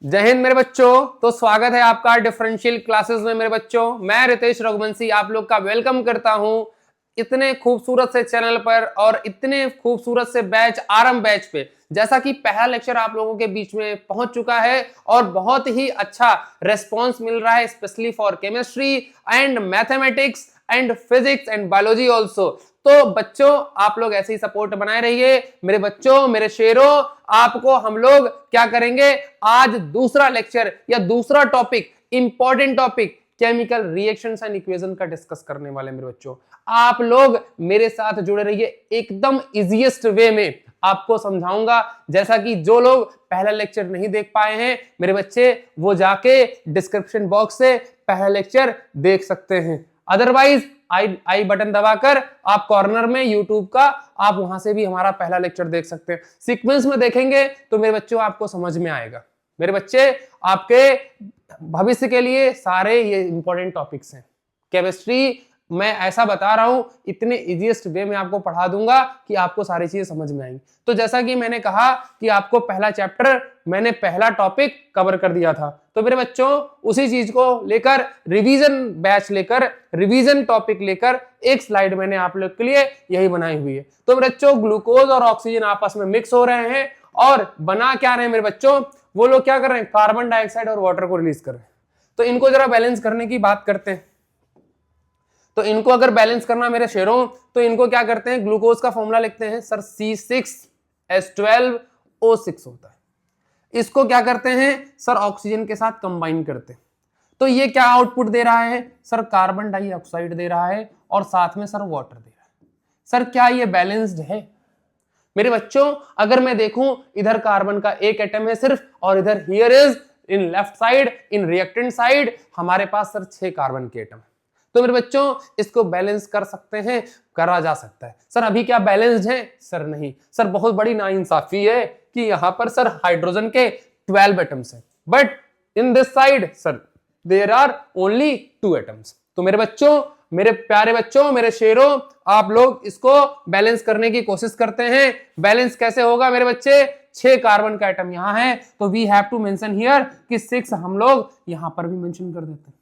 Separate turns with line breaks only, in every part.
जय हिंद मेरे बच्चों। तो स्वागत है आपका डिफरेंशियल क्लासेस में मेरे बच्चों। मैं रितेश रघुवंशी आप लोग का वेलकम करता हूं इतने खूबसूरत से चैनल पर और इतने खूबसूरत से बैच आरंभ बैच पे। जैसा कि पहला लेक्चर आप लोगों के बीच में पहुंच चुका है और बहुत ही अच्छा रेस्पॉन्स मिल रहा है, specially for chemistry and mathematics and physics and biology also. तो बच्चों आप लोग ऐसे ही सपोर्ट बनाए रहिए मेरे बच्चों, मेरे शेरों। आपको हम लोग क्या करेंगे, आज दूसरा लेक्चर या दूसरा topic, important topic chemical reactions and equation का डिस्कस करने वाले मेरे बच्चों। आप लोग मेरे साथ जुड़े रहिए, एकदम इजीएस्ट वे में आपको समझाऊंगा। जैसा कि जो लोग पहला लेक्चर नहीं देख पाए हैं मेरे बच्चे, वो जाके डिस्क्रिप्शन बॉक्स से पहला लेक्चर देख सकते हैं। अदरवाइज आई बटन दबाकर आप कॉर्नर में यूट्यूब का आप वहां से भी हमारा पहला लेक्चर देख सकते हैं। सीक्वेंस में देखेंगे तो मेरे बच्चों आपको समझ में आएगा। मेरे बच्चे आपके भविष्य के लिए सारे ये इंपॉर्टेंट टॉपिक्स हैं। केमिस्ट्री मैं ऐसा बता रहा हूं, इतने इजीएस्ट वे में आपको पढ़ा दूंगा कि आपको सारी चीजें समझ में आएंगी। तो जैसा कि मैंने कहा कि आपको पहला चैप्टर, मैंने पहला टॉपिक कवर कर दिया था, तो मेरे बच्चों उसी चीज को लेकर रिवीजन बैच लेकर, रिवीजन टॉपिक लेकर एक स्लाइड मैंने आप लोग के लिए यही बनाई हुई है। तो मेरे बच्चों ग्लूकोज और ऑक्सीजन आपस में मिक्स हो रहे हैं और बना क्या रहे हैं मेरे बच्चों, वो लोग क्या कर रहे हैं, कार्बन डाइऑक्साइड और वाटर को रिलीज कर रहे हैं। तो इनको जरा बैलेंस करने की बात करते हैं। तो इनको अगर बैलेंस करना मेरे शेरों, तो इनको क्या करते हैं, ग्लूकोज का फॉर्मूला लिखते हैं सर C6H12O6 होता है। इसको क्या करते हैं सर, ऑक्सीजन के साथ कंबाइन करते हैं। तो ये क्या आउटपुट दे रहा है सर, कार्बन डाइऑक्साइड दे रहा है और साथ में सर वाटर दे रहा है। सर क्या ये बैलेंस्ड है मेरे बच्चों? अगर मैं देखूं इधर कार्बन का एक एटम है सिर्फ, और इधर here is in left side, in reactant side हमारे पास सर 6 कार्बन के एटम। तो मेरे बच्चों इसको बैलेंस कर सकते हैं, करा जा सकता है। सर अभी क्या बैलेंस्ड है? सर नहीं। सर बहुत बड़ी नाइंसाफी है कि यहां पर सर हाइड्रोजन के 12 एटम्स हैं, but in this side sir there are only 2 atoms. तो मेरे बच्चों, मेरे प्यारे बच्चों, मेरे शेरों, आप लोग इसको बैलेंस करने की कोशिश करते हैं। बैलेंस कैसे होगा मेरे बच्चे? 6 कार्बन का एटम यहां है, तो we have to mention here कि 6 हम लोग यहां पर भी मेंशन कर देते हैं।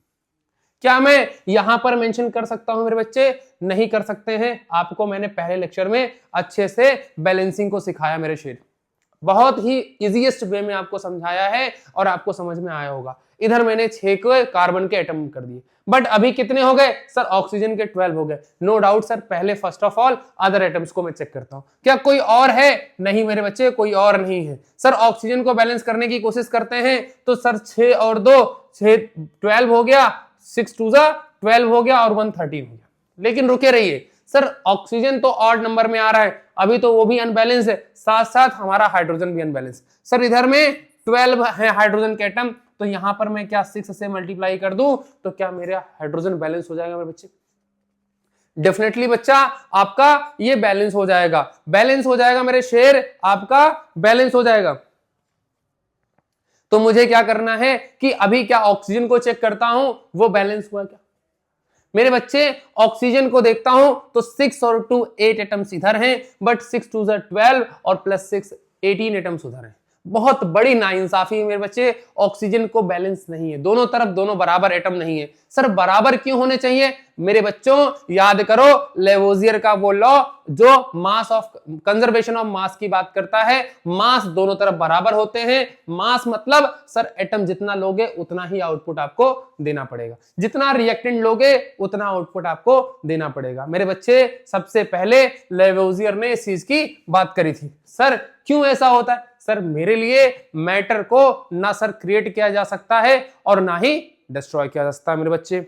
क्या मैं यहां पर मेंशन कर सकता हूं मेरे बच्चे? नहीं कर सकते हैं। आपको मैंने पहले लेक्चर में अच्छे से बैलेंसिंग को सिखाया मेरे शेर, बहुत ही इजीएस्ट वे में आपको समझाया है और आपको समझ में आया होगा। इधर मैंने 6 कार्बन के एटम कर दिए, बट अभी कितने हो गए सर? ऑक्सीजन के 12 हो गए। नो डाउट सर, पहले first of all other atoms को मैं चेक करता हूं, क्या कोई और है? नहीं मेरे बच्चे, कोई और नहीं है। सर ऑक्सीजन को बैलेंस करने की कोशिश करते हैं, तो सर 6 और 2 6 12 हो गया, 6 2 12 हो गया और 1 13 हो गया। लेकिन रुके रहिए सर, ऑक्सीजन तो ऑड नंबर में आ रहा है, अभी तो वो भी अनबैलेंस है, साथ साथ हमारा हाइड्रोजन भी अनबैलेंस। सर इधर में 12 है हाइड्रोजन के एटम, तो यहां पर मैं क्या 6 से मल्टीप्लाई कर दूं तो क्या मेरा हाइड्रोजन बैलेंस हो जाएगा मेरे बच्चे? डेफिनेटली बच्चा, आपका ये बैलेंस हो जाएगा। बैलेंस हो जाएगा मेरे शेर, आपका बैलेंस हो जाएगा। तो मुझे क्या करना है कि अभी क्या ऑक्सीजन को चेक करता हूं, वो बैलेंस हुआ क्या मेरे बच्चे? ऑक्सीजन को देखता हूं तो 6 और 2 8 एटम्स इधर हैं, बट 6 2 12 और प्लस 6 18 एटम्स उधर हैं। बहुत बड़ी नाइंसाफी है मेरे बच्चे, ऑक्सीजन को बैलेंस नहीं है, दोनों तरफ दोनों बराबर एटम नहीं है। सर बराबर क्यों होने चाहिए मेरे बच्चों? याद करो लेवोजियर का वो लॉ जो mass of conservation of mass की बात करता है। मास दोनों तरफ बराबर होते हैं। मास मतलब सर एटम जितना लोगे उतना ही आउटपुट आपको देना पड़ेगा, जितना रिएक्टेंट लोगे उतना आउटपुट आपको देना पड़ेगा। मेरे बच्चे सबसे पहले लेवोजियर ने इस चीज की बात करी थी। सर क्यों ऐसा होता है? सर मेरे लिए मैटर को ना सर क्रिएट किया जा सकता है और ना ही डिस्ट्रॉय किया जा सकता है। मेरे बच्चे,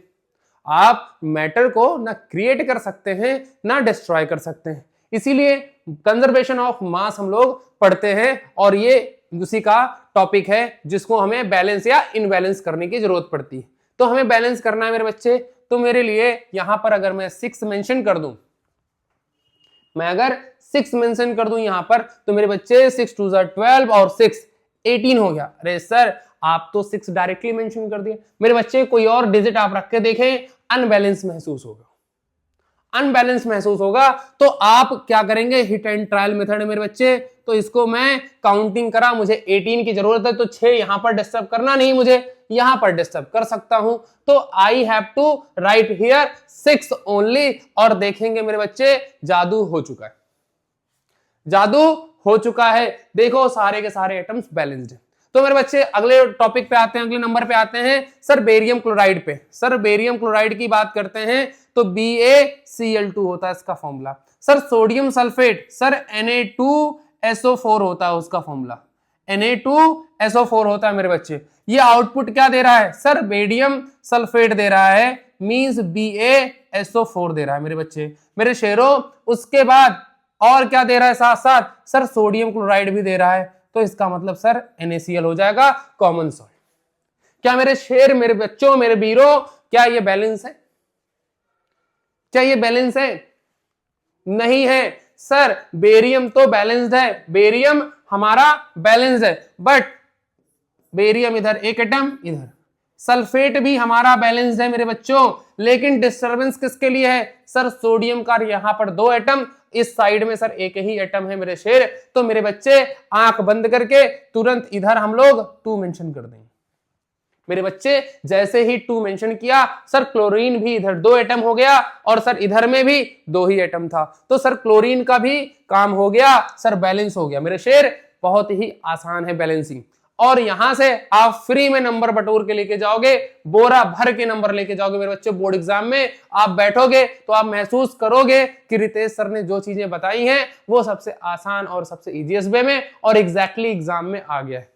आप मैटर को ना क्रिएट कर सकते हैं ना डिस्ट्रॉय कर सकते हैं, इसीलिए कंजर्वेशन ऑफ मास हम लोग पढ़ते हैं और ये उसी का टॉपिक है जिसको हमें बैलेंस या इनबैलेंस करने की जरूरत पड़ती है। तो हमें बैलेंस करना है मेरे बच्चे। तो मेरे लिए यहां पर अगर मैं 6 मेंशन कर दूं, मैं अगर 6 मेंशन कर दूं यहां पर, तो मेरे बच्चे 6 2 12 और 6 18 हो गया। अरे सर आप तो 6 डायरेक्टली मेंशन कर दिए। मेरे बच्चे कोई और डिजिट आप रख के देखें, अनबैलेंस महसूस होगा। अनबैलेंस महसूस होगा तो आप क्या करेंगे, हिट एंड ट्रायल मेथड है मेरे बच्चे। तो इसको मैं काउंटिंग करा, मुझे 18 की जरूरत है तो 6 यहां पर डिस्टर्ब करना नहीं, मुझे यहां पर डिस्टर्ब कर सकता हूं। तो I have to write here 6 only. और देखेंगे मेरे बच्चे जादू हो चुका है, जादू हो चुका है। देखो सारे के सारे एटम्स बैलेंस्ड है। तो मेरे बच्चे अगले टॉपिक पे आते हैं, अगले नंबर पे आते हैं सर बेरियम क्लोराइड पे। सर बेरियम क्लोराइड की बात करते हैं तो BaCl2 होता है इसका formula. Sir sodium sulphate, sir Na2SO4 होता है उसका फॉर्मूला, Na2SO4 होता है मेरे बच्चे। ये आउटपुट क्या दे रहा है सर, बेरियम सल्फेट दे रहा है, मींस BaSO4 दे रहा है मेरे बच्चे, मेरे शेरों। उसके बाद और क्या दे रहा है साथ साथ, सर सोडियम क्लोराइड भी दे रहा है। तो इसका मतलब सर NaCl हो जाएगा कॉमन सॉल्ट। क्या मेरे शेर, मेरे बच्चों, मेरे वीरों, क्या ये बैलेंस है? क्या ये बैलेंस है? नहीं है सर। बेरियम तो बैलेंस्ड है, बेरियम हमारा बैलेंस्ड है, बट बेरियम इधर एक एटम, इधर सल्फेट भी हमारा बैलेंस्ड है मेरे बच्चों। लेकिन डिस्टरबेंस किसके लिए है सर, सोडियम का यहां पर 2 एटम, इस साइड में सर एक ही एटम है मेरे शेर। तो मेरे बच्चे आंख बंद करके तुरंत इधर हम लोग 2 मेंशन कर देंगे मेरे बच्चे। जैसे ही 2 मेंशन किया सर, क्लोरीन भी इधर 2 एटम हो गया और सर इधर में भी 2 ही एटम था, तो सर क्लोरीन का भी काम हो गया सर, बैलेंस हो गया मेरे शेर। बहुत ही आसान है बैलेंसिंग। और यहां से आप फ्री में नंबर बटोर के लेके जाओगे, बोरा भर के नंबर लेके जाओगे मेरे बच्चे। बोर्ड एग्जाम में आप बैठोगे तो आप महसूस करोगे कि रितेश सर ने जो चीजें बताई हैं वो सबसे आसान और सबसे इजीएस्ट वे में और एग्जैक्टली एग्जाम में आ गया है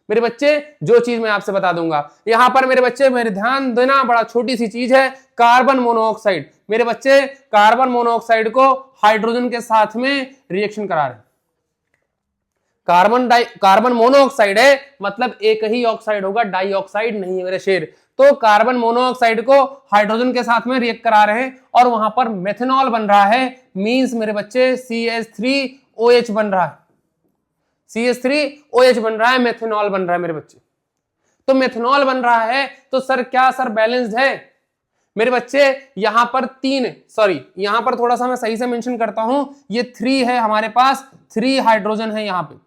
मेरे बच्चे। जो चीज मैं आपसे बता दूंगा यहां पर मेरे बच्चे, मेरे ध्यान देना, बड़ा छोटी सी चीज है, कार्बन मोनोऑक्साइड। मेरे बच्चे कार्बन मोनोऑक्साइड को हाइड्रोजन के साथ में रिएक्शन करा रहे हैं। कार्बन मोनोऑक्साइड है मतलब एक ही ऑक्साइड होगा, डाइऑक्साइड नहीं है मेरे शेर। तो कार्बन मोनोऑक्साइड को हाइड्रोजन के साथ में रिएक्ट करा रहे हैं और वहां पर मेथनॉल बन रहा है, मींस मेरे बच्चे CH3OH बन रहा है, CH3OH बन रहा है, मेथनॉल बन रहा है मेरे बच्चे। तो मेथनॉल बन रहा है तो सर क्या सर बैलेंस्ड है मेरे बच्चे। यहां पर 3, सॉरी यहां पर थोड़ा सा मैं सही से मेंशन करता हूं, ये 3 है हमारे पास, 3 हाइड्रोजन है यहां पे,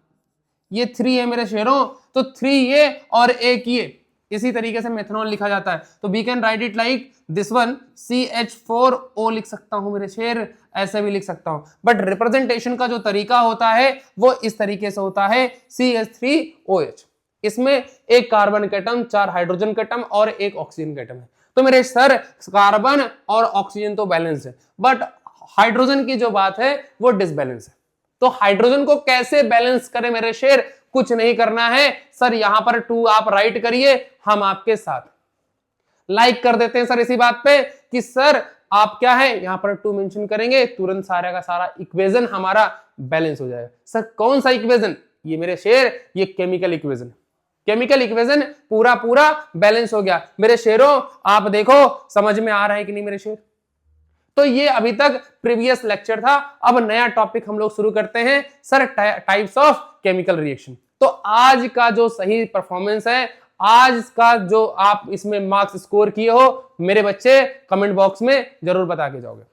ये 3 है मेरे शेरों। तो 3 ये और एक ये, इसी तरीके से मेथनॉल लिखा जाता है। तो we can write it like this one, CH4O लिख सकता हूं मेरे शेर, ऐसे भी लिख सकता हूं। बट रिप्रेजेंटेशन का जो तरीका होता है वो इस तरीके से होता है, CH3OH। इसमें एक कार्बन का एटम, 4 हाइड्रोजन का एटम और एक ऑक्सीजन का एटम है। तो मेरे सर कार्बन और ऑक्सीजन तो बैलेंस है, बट हाइड्रोजन की जो बात है वो डिसबैलेंस है। तो हाइड्रोजन को कैसे बैलेंस करें मेरे शेर, कुछ नहीं करना है सर, यहां पर 2 आप राइट करिए, हम आपके साथ लाइक कर देते हैं सर इसी बात पे कि सर आप क्या है, यहां पर 2 मेंशन करेंगे, तुरंत सारा का सारा इक्वेशन हमारा बैलेंस हो जाएगा। सर कौन सा इक्वेशन, ये मेरे शेर ये केमिकल इक्वेशन, केमिकल इक्वेशन पूरा पूरा बैलेंस हो गया मेरे शेरों। आप देखो समझ में आ रहा है कि नहीं मेरे शेर। तो ये अभी तक प्रीवियस लेक्चर था, अब नया टॉपिक हम लोग शुरू करते हैं sir, types of chemical reaction. तो आज का जो सही परफॉर्मेंस है, आज का जो आप इसमें मार्क्स स्कोर किए हो मेरे बच्चे, कमेंट बॉक्स में जरूर बता के जाओगे।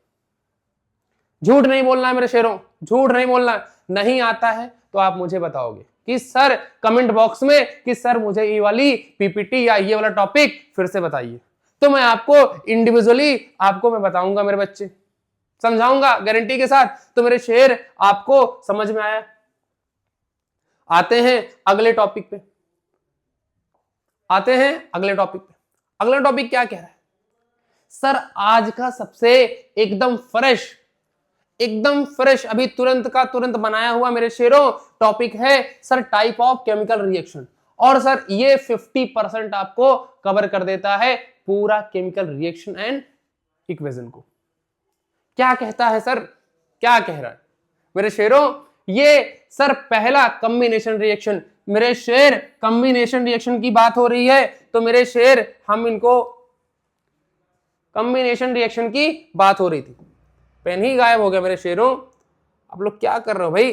झूठ नहीं बोलना है मेरे शेरों, झूठ नहीं बोलना। नहीं आता है तो आप मुझे बताओगे कि सर कमेंट बॉक्स में कि सर मुझे ये वाली पीपीटी या ये वाला टॉपिक फिर से बताइए, तो मैं आपको इंडिविजुअली आपको मैं बताऊंगा मेरे बच्चे, समझाऊंगा गारंटी के साथ। तो मेरे शेर आपको समझ में आया। आते हैं अगले टॉपिक पे, आते हैं अगले टॉपिक पे। अगला टॉपिक क्या कह रहा है सर, आज का सबसे एकदम फ्रेश अभी तुरंत का तुरंत बनाया हुआ मेरे शेरों टॉपिक है sir, type of chemical reaction. और सर ये 50% आपको कवर कर देता है पूरा केमिकल रिएक्शन एंड इक्वेशन को। क्या कहता है सर, क्या कह रहा है मेरे शेरों, ये सर पहला कॉम्बिनेशन रिएक्शन, मेरे शेर कॉम्बिनेशन रिएक्शन की बात हो रही है। तो मेरे शेर हम इनको कॉम्बिनेशन रिएक्शन की बात हो रही थी, पेन ही गायब हो गया मेरे शेरों। आप लोग क्या कर रहे हो भाई,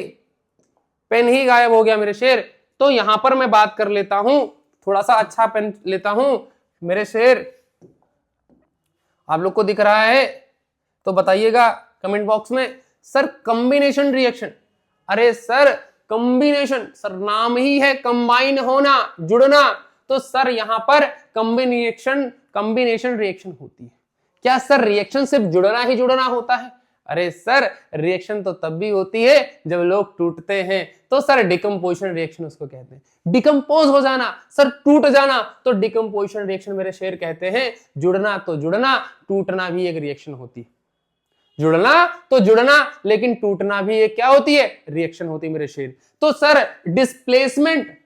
पेन ही गायब हो गया मेरे शेर। तो यहां पर मैं बात कर लेता हूं, थोड़ा सा अच्छा पेन लेता हूं मेरे शेर। आप लोग को दिख रहा है तो बताइएगा कमेंट बॉक्स में सर कॉम्बिनेशन रिएक्शन। अरे सर कॉम्बिनेशन, सर नाम ही है कंबाइन होना, जुड़ना, तो सर यहां पर कॉम्बिनेशन रिएक्शन होती है। क्या सर रिएक्शन सिर्फ जुड़ना ही जुड़ना होता है? अरे सर रिएक्शन तो तब भी होती है जब लोग टूटते हैं, तो सर डिकम्पोजिशन रिएक्शन उसको कहते हैं। डिकम्पोज हो जाना, सर टूट जाना, तो डिकम्पोजिशन रिएक्शन मेरे शेर कहते हैं। जुड़ना तो जुड़ना, टूटना भी एक रिएक्शन होती है। जुड़ना तो जुड़ना, लेकिन टूटना भी एक क्या होती है? रिएक्शन होती है मेरे शेर। तो सर डिस्प्लेसमेंट,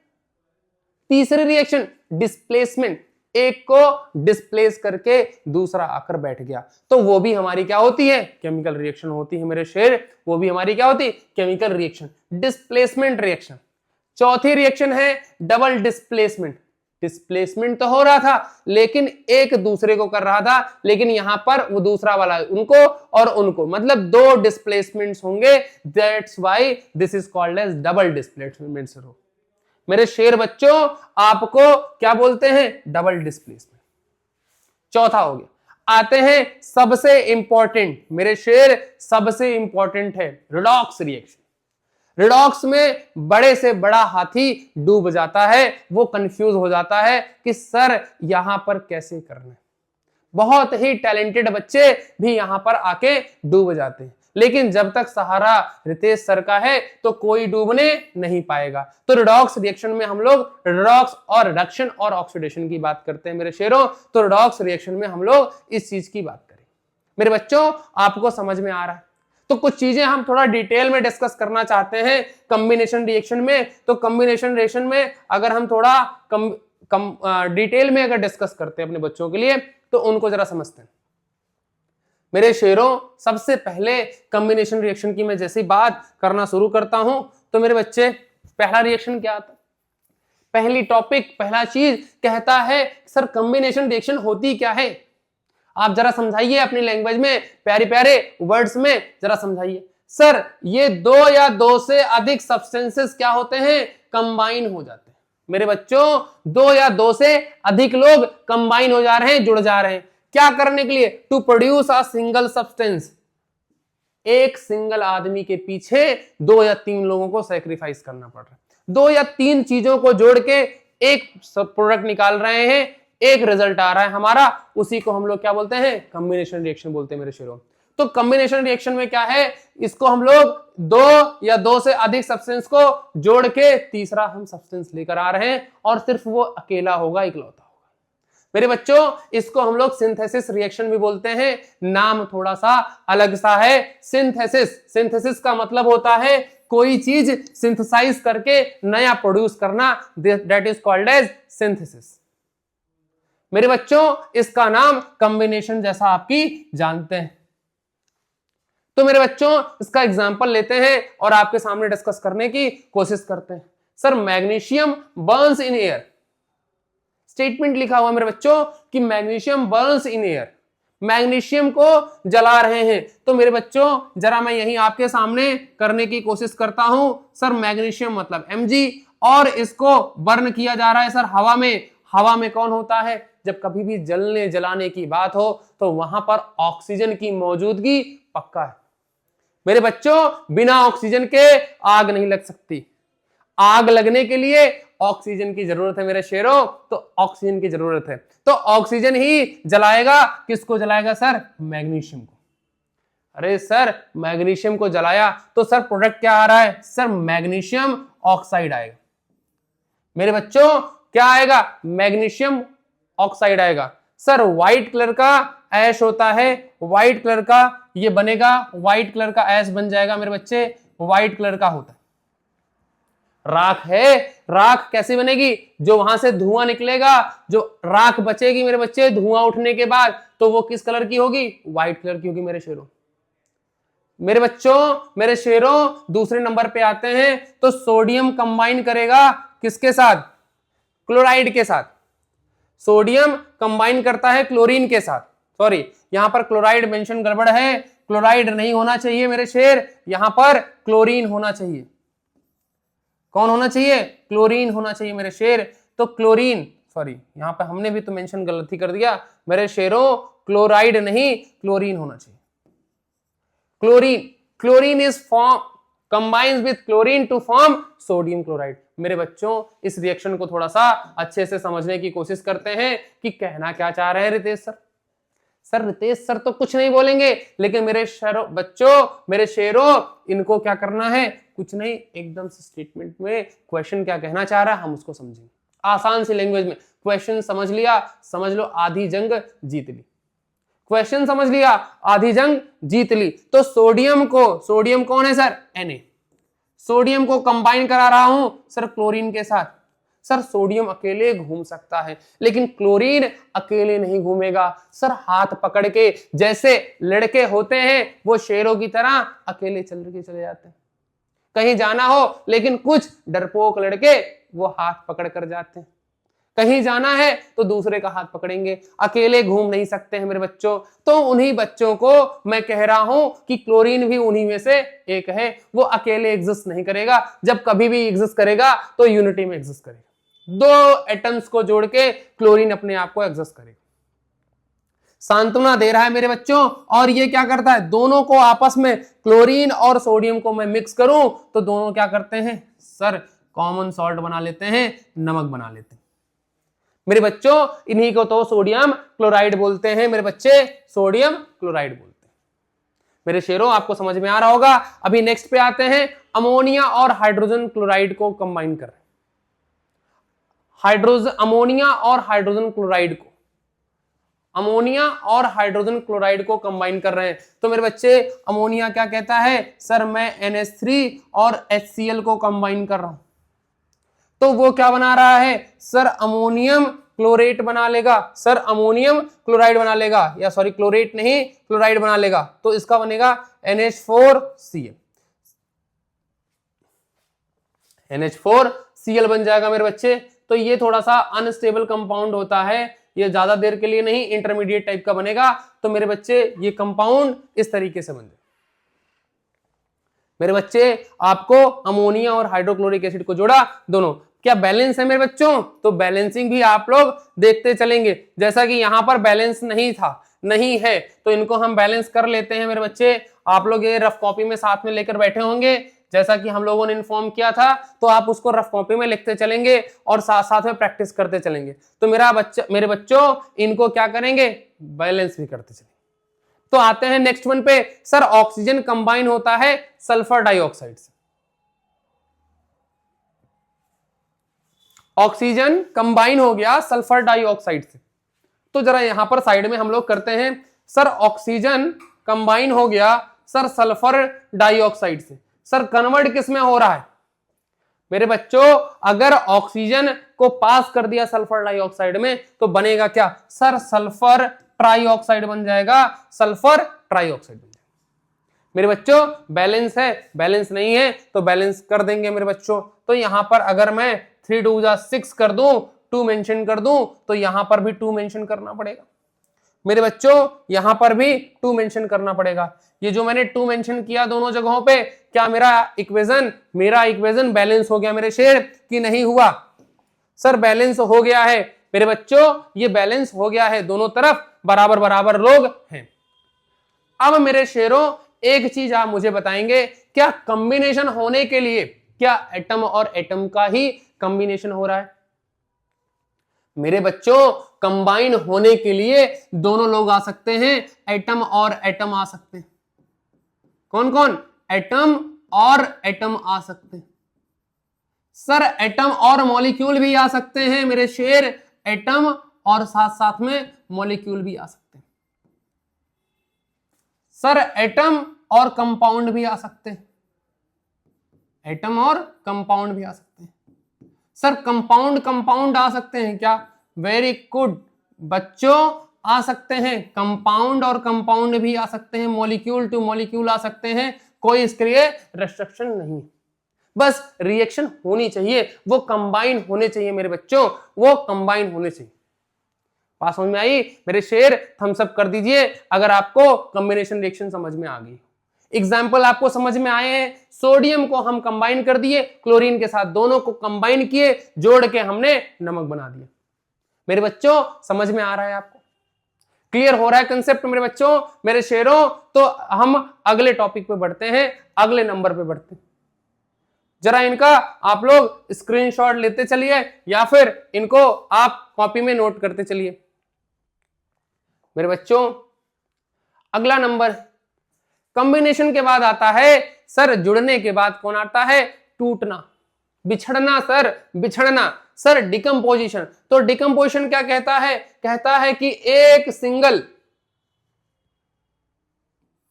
तीसरी रिएक्शन डिस्प्लेसमेंट, एक को डिस्प्लेस करके दूसरा आकर बैठ गया, तो वो भी हमारी क्या होती है? केमिकल रिएक्शन होती है मेरे शेर। वो भी हमारी क्या होती है? Chemical reaction, displacement reaction. चौथी रिएक्शन है डबल डिस्प्लेसमेंट। डिस्प्लेसमेंट तो हो रहा था लेकिन एक दूसरे को कर रहा था, लेकिन यहां पर वो दूसरा वाला उनको और उनको, मतलब दो डिस्प्लेसमेंट्स होंगे, that's why this is called as double displacement. मेरे शेर बच्चों आपको क्या बोलते हैं? Double displacement. चौथा हो गया। आते हैं सबसे इंपॉर्टेंट, मेरे शेर सबसे इंपॉर्टेंट है रिडॉक्स रिएक्शन। रिडॉक्स में बड़े से बड़ा हाथी डूब जाता है, वो कंफ्यूज हो जाता है कि सर यहां पर कैसे करना है। बहुत ही टैलेंटेड बच्चे भी यहां पर आके डूब जाते हैं, लेकिन जब तक सहारा रितेश सर का है तो कोई डूबने नहीं पाएगा। तो रिडॉक्स रिएक्शन में हम लोग रिडॉक्स और रिडक्शन और ऑक्सीडेशन की बात करते हैं मेरे शेरों। तो रिडॉक्स रिएक्शन में हम लोग इस चीज की बात करें। मेरे बच्चों आपको समझ में आ रहा है? तो कुछ चीजें हम थोड़ा डिटेल में डिस्कस करना चाहते हैं कॉम्बिनेशन रिएक्शन में। तो कॉम्बिनेशन रिएक्शन में अगर हम थोड़ा डिटेल में अगर डिस्कस करते हैं अपने बच्चों के लिए, तो उनको जरा समझते हैं। मेरे शेरों सबसे पहले कॉम्बिनेशन रिएक्शन की मैं जैसी बात करना शुरू करता हूं, तो मेरे बच्चे पहला रिएक्शन क्या आता है? पहली टॉपिक, पहला चीज कहता है सर कॉम्बिनेशन रिएक्शन होती क्या है? आप जरा समझाइए अपनी लैंग्वेज में, प्यारे प्यारे वर्ड्स में जरा समझाइए। सर ये दो या दो से अधिक सब्सटेंसेस क्या होते हैं? कंबाइन हो जाते हैं। मेरे बच्चों दो या दो से अधिक लोग कंबाइन हो जा रहे हैं, जुड़ जा रहे हैं। क्या करने के लिए? To produce a single substance. एक सिंगल आदमी के पीछे दो या तीन लोगों को सैक्रिफाइस करना पड़ रहा है। दो या तीन चीजों को जोड़ के एक प्रोडक्ट निकाल रहे हैं, एक रिजल्ट आ रहा है हमारा, उसी को हम लोग क्या बोलते हैं? कॉम्बिनेशन रिएक्शन बोलते हैं मेरे शेरों। तो कॉम्बिनेशन रिएक्शन में क्या है? इसको हम लोग दो या दो से अधिक सब्सटेंस को जोड़ के तीसरा हम सब्सटेंस लेकर आ रहे हैं, और सिर्फ वो अकेला होगा, इकलौता होगा। मेरे बच्चों इसको हम लोग सिंथेसिस रिएक्शन भी बोलते हैं। नाम थोड़ा सा अलग सा है, सिंथेसिस। सिंथेसिस का मतलब होता है कोई चीज सिंथेसाइज करके नया प्रोड्यूस करना, that is called as synthesis. मेरे बच्चों इसका नाम कॉम्बिनेशन जैसा आपकी जानते हैं। तो मेरे बच्चों इसका एग्जांपल लेते हैं और आपके सामने डिस्कस करने की कोशिश करते हैं। Sir magnesium Burns in air. Statement लिखा हुआ मेरे बच्चों कि magnesium Burns in air. Magnesium को जला रहे हैं। तो मेरे बच्चों जरा मैं यही आपके सामने करने की कोशिश करता हूं। सर मैग्नीशियम मतलब Mg, और इसको बर्न किया जा रहा है सर हवा में। हवा में कौन होता है? जब कभी भी जलने जलाने की बात हो तो वहां पर ऑक्सीजन की मौजूदगी पक्का है। मेरे बच्चों बिना ऑक्सीजन के आग नहीं लग सकती। आग लगने के लिए ऑक्सीजन की जरूरत है मेरे शेरों, तो ऑक्सीजन की जरूरत है। तो ऑक्सीजन ही जलाएगा। किसको जलाएगा सर? मैग्नीशियम को। अरे सर मैग्नीशियम को जलाया तो सर प्रोडक्ट क्या आ रहा है? सर मैग्नीशियम ऑक्साइड आएगा। मेरे बच्चों क्या आएगा? मैग्नीशियम ऑक्साइड आएगा। सर व्हाइट कलर का ऐश होता है, व्हाइट कलर का ये बनेगा, व्हाइट कलर का ऐश बन जाएगा मेरे बच्चे, व्हाइट कलर का होता है। राख है, राख कैसे बनेगी? जो वहां से धुआं निकलेगा, जो राख बचेगी मेरे बच्चे धुआं उठने के बाद, तो वो किस कलर की होगी? व्हाइट कलर की होगी मेरे शेरों। मेरे बच्चों मेरे शेरों दूसरे नंबर पे आते हैं। तो सोडियम कंबाइन करेगा किसके साथ? क्लोराइड के साथ। सोडियम कंबाइन करता है क्लोरीन के साथ। सॉरी यहां पर क्लोराइड मेंशन गड़बड़ है, क्लोराइड नहीं होना चाहिए मेरे शेर, यहां पर क्लोरीन होना चाहिए। कौन होना चाहिए? क्लोरीन होना चाहिए मेरे शेर। तो क्लोरीन, सॉरी यहां पर हमने भी तो मेंशन गलती कर दिया मेरे शेरों, क्लोराइड नहीं क्लोरीन होना चाहिए। Chlorine, chlorine is form combines with chlorine to form sodium chloride. मेरे बच्चों इस रिएक्शन को थोड़ा सा अच्छे से समझने की कोशिश करते हैं कि कहना क्या चाह रहे हैं Ritesh sir. Sir Ritesh sir तो कुछ नहीं बोलेंगे, लेकिन मेरे बच्चों, मेरे शेरों, इनको क्या करना है, कुछ नहीं, एकदम से स्टेटमेंट में क्वेश्चन क्या कहना चाह रहा है हम उसको समझेंगे आसान सी लैंग्वेज में। क्वेश्चन समझ लिया, समझ लो आधी जंग जीत ली। क्वेश्चन समझ लिया, आधी जंग जीत ली। तो सोडियम कौन है सर, Na। सोडियम को कंबाइन करा रहा हूं सर क्लोरीन के साथ। सर सोडियम अकेले घूम सकता है, लेकिन क्लोरीन अकेले नहीं घूमेगा। सर हाथ पकड़ के, जैसे लड़के होते हैं वो शेरों की तरह अकेले चले जाते हैं। कहीं जाना हो, लेकिन कुछ डरपोक लड़के वो हाथ पकड़ कर जाते हैं। कहीं जाना है तो दूसरे का हाथ पकड़ेंगे, अकेले घूम नहीं सकते हैं मेरे बच्चों। तो उन्हीं बच्चों को मैं कह रहा हूं कि क्लोरीन भी उन्हीं में से एक है। वो अकेले एग्जिस्ट नहीं करेगा, जब कभी भी एग्जिस्ट करेगा तो यूनिटी में एग्जिस्ट करेगा। दो एटम्स को जोड़ के क्लोरीन अपने आप को एग्जिस्ट करेगा। सांत्वना दे रहा है मेरे बच्चों, और ये क्या करता है, दोनों को आपस में, क्लोरीन और सोडियम को मैं मिक्स करूं तो दोनों क्या करते हैं सर, कॉमन सॉल्ट बना लेते हैं, नमक बना लेते हैं। मेरे बच्चों इन्हीं को तो सोडियम क्लोराइड बोलते हैं मेरे बच्चे, सोडियम क्लोराइड बोलते हैं। मेरे शेरों आपको समझ में आ रहा होगा। अभी नेक्स्ट पे आते हैं, अमोनिया और हाइड्रोजन क्लोराइड को कंबाइन कर रहे हैं। अमोनिया और हाइड्रोजन क्लोराइड को कंबाइन कर रहे हैं। तो मेरे बच्चे अमोनिया क्या कहता है, सर मैं NH3 और HCl को कंबाइन कर रहा हूं। तो वो क्या बना रहा है सर, अमोनियम क्लोरेट बना लेगा। सर अमोनियम क्लोराइड बना लेगा, या सॉरी क्लोरेट नहीं, क्लोराइड बना लेगा। तो इसका बनेगा NH4Cl। NH4Cl बन जाएगा मेरे बच्चे। तो ये थोड़ा सा अनस्टेबल कंपाउंड होता है, ये ज्यादा देर के लिए नहीं, इंटरमीडिएट टाइप का बनेगा। तो मेरे बच्चे ये कंपाउंड इस तरीके से बन जाए। मेरे बच्चे आपको अमोनिया और हाइड्रोक्लोरिक एसिड को जोड़ा, दोनों क्या बैलेंस है मेरे बच्चों, तो बैलेंसिंग भी आप लोग देखते चलेंगे। जैसा कि यहां पर बैलेंस नहीं था, नहीं है, तो इनको हम बैलेंस कर लेते हैं मेरे बच्चे। आप लोग ये रफ कॉपी में साथ में लेकर बैठे होंगे, जैसा कि हम लोगों ने इन्फॉर्म किया था, तो आप उसको रफ कॉपी में लिखते चलेंगे और साथ साथ में प्रैक्टिस करते चलेंगे। तो मेरे बच्चों इनको क्या करेंगे, बैलेंस भी करते चलेंगे। तो आते हैं नेक्स्ट वन पे, सर ऑक्सीजन कंबाइन होता है सल्फर डाइऑक्साइड से। ऑक्सीजन कंबाइन हो गया सल्फर डाइऑक्साइड से। तो जरा यहां पर साइड में हम लोग करते हैं, सर ऑक्सीजन कंबाइन हो गया सर सल्फर डाइऑक्साइड से। सर कन्वर्ट किस में हो रहा है मेरे बच्चों, अगर ऑक्सीजन को पास कर दिया सल्फर डाइऑक्साइड में तो बनेगा क्या सर, सल्फर ट्राइऑक्साइड बन जाएगा, सल्फर ट्राइऑक्साइड बन जाएगा। मेरे बच्चों बैलेंस है, बैलेंस नहीं है तो बैलेंस कर देंगे मेरे बच्चों। तो यहां पर अगर मैं 3 2 6 कर दूं, 2 मेंशन कर दूं, तो यहां पर भी 2 मेंशन करना पड़ेगा मेरे बच्चों, यहां पर भी 2 मेंशन करना पड़ेगा। ये जो मैंने 2 मेंशन किया दोनों जगहों पे, क्या मेरा इक्वेशन बैलेंस हो गया मेरे शेर कि नहीं हुआ, सर बैलेंस हो गया है मेरे बच्चों, ये बैलेंस हो गया है, दोनों तरफ बराबर बराबर लोग हैं। अब मेरे शेरों एक चीज आप मुझे बताएंगे, क्या कॉम्बिनेशन होने के लिए क्या एटम और एटम का ही कॉम्बिनेशन हो रहा है मेरे बच्चों, कंबाइन होने के लिए दोनों लोग आ सकते हैं, एटम और एटम आ सकते हैं। कौन कौन, एटम और एटम आ सकते हैं। सर एटम और मॉलिक्यूल भी आ सकते हैं मेरे शेर, एटम और साथ साथ में मॉलिक्यूल भी आ सकते हैं। सर एटम और कंपाउंड भी आ सकते हैं, एटम और कंपाउंड भी आ सकते हैं। सर कंपाउंड आ सकते हैं क्या, वेरी गुड बच्चों, आ सकते हैं, कंपाउंड और कंपाउंड भी आ सकते हैं, मॉलिक्यूल टू मॉलिक्यूल आ सकते हैं, कोई इसके लिए रेस्ट्रिक्शन नहीं, बस रिएक्शन होनी चाहिए, वो कंबाइन होने चाहिए मेरे बच्चों, वो कंबाइन होने चाहिए। बात समझ में आई मेरे शेर, थम्स अप कर दीजिए अगर आपको कॉम्बिनेशन रिएक्शन समझ में आ गई। एग्जाम्पल आपको समझ में आए हैं, सोडियम को हम कंबाइन कर दिए क्लोरीन के साथ, दोनों को कंबाइन किए, जोड़ के हमने नमक बना दिया। मेरे बच्चों समझ में आ रहा है आपको। क्लियर हो रहा है कंसेप्ट मेरे बच्चों, मेरे शेरों? तो हम अगले टॉपिक पे बढ़ते हैं, अगले नंबर पे बढ़ते हैं। जरा इनका आप लोग स्क्रीनशॉट लेते चलिए या फिर इनको आप कॉपी में नोट करते चलिए। मेरे बच्चों अगला नंबर कॉम्बिनेशन के बाद आता है सर जुड़ने के बाद कौन आता है? टूटना, बिछड़ना सर, बिछड़ना सर, डिकम्पोजिशन। तो डिकम्पोजिशन क्या कहता है? कहता है कि एक सिंगल,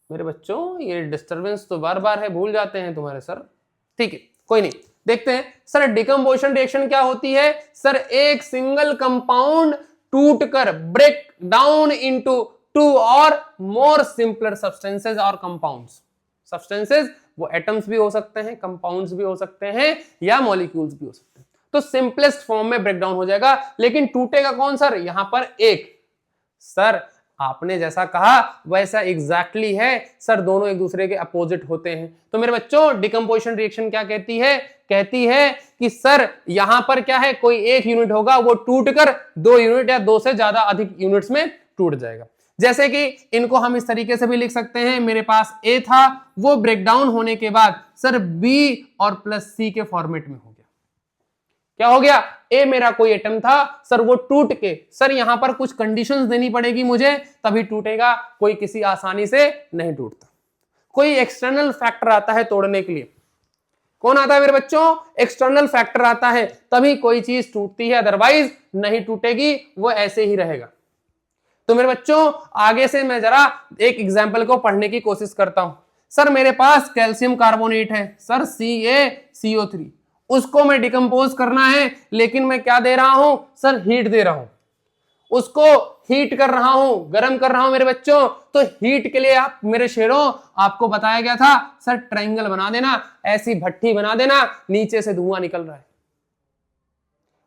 मेरे बच्चों ये डिस्टरबेंस तो बार बार है, भूल जाते हैं तुम्हारे सर, ठीक है कोई नहीं, देखते हैं सर डिकम्पोजिशन रिएक्शन क्या होती है। सर एक सिंगल कंपाउंड टूटकर ब्रेक डाउन इनटू टू और मोर सिंपलर सब्सटेंसेस और कंपाउंड्स। सब्सटेंसेस वो एटम्स भी हो सकते हैं, कंपाउंड्स भी हो सकते हैं, या मॉलिक्यूल्स भी हो सकते हैं। तो सिंपलेस्ट फॉर्म में ब्रेकडाउन हो जाएगा, लेकिन टूटेगा कौन सर? यहां पर एक। सर आपने जैसा कहा वैसा एग्जैक्टली है सर, दोनों एक दूसरे के अपोजिट होते हैं। तो मेरे बच्चों डिकम्पोजिशन रिएक्शन क्या कहती है? कहती है कि सर यहां पर क्या है, कोई एक यूनिट होगा वो टूटकर 2 यूनिट या 2 से ज्यादा अधिक यूनिट्स में टूट जाएगा। जैसे कि इनको हम इस तरीके से भी लिख सकते हैं, मेरे पास ए था, वो ब्रेकडाउन होने के बाद सर बी और प्लस सी के फॉर्मेट में हो गया। क्या हो गया? ए मेरा कोई एटम था सर, वो टूट के, सर यहां पर कुछ कंडीशंस देनी पड़ेगी मुझे तभी टूटेगा, कोई किसी आसानी से नहीं टूटता। कोई एक्सटर्नल फैक्टर आता है तोड़ने के लिए। कौन आता है मेरे बच्चों? एक्सटर्नल फैक्टर आता है, तभी कोई चीज टूटती है, अदरवाइज नहीं टूटेगी, वो ऐसे ही रहेगा। तो मेरे बच्चों आगे से मैं जरा एक एग्जाम्पल को पढ़ने की कोशिश करता हूं। सर मेरे पास कैल्शियम कार्बोनेट है सर CaCO3, उसको मैं डिकम्पोज करना है, लेकिन मैं क्या दे रहा हूं सर? हीट दे रहा हूं, उसको हीट कर रहा हूं, गर्म कर रहा हूं मेरे बच्चों। तो हीट के लिए आप मेरे शेरों, आपको बताया गया था सर ट्रायंगल बना देना, ऐसी भट्टी बना देना, नीचे से धुआं निकल रहा है।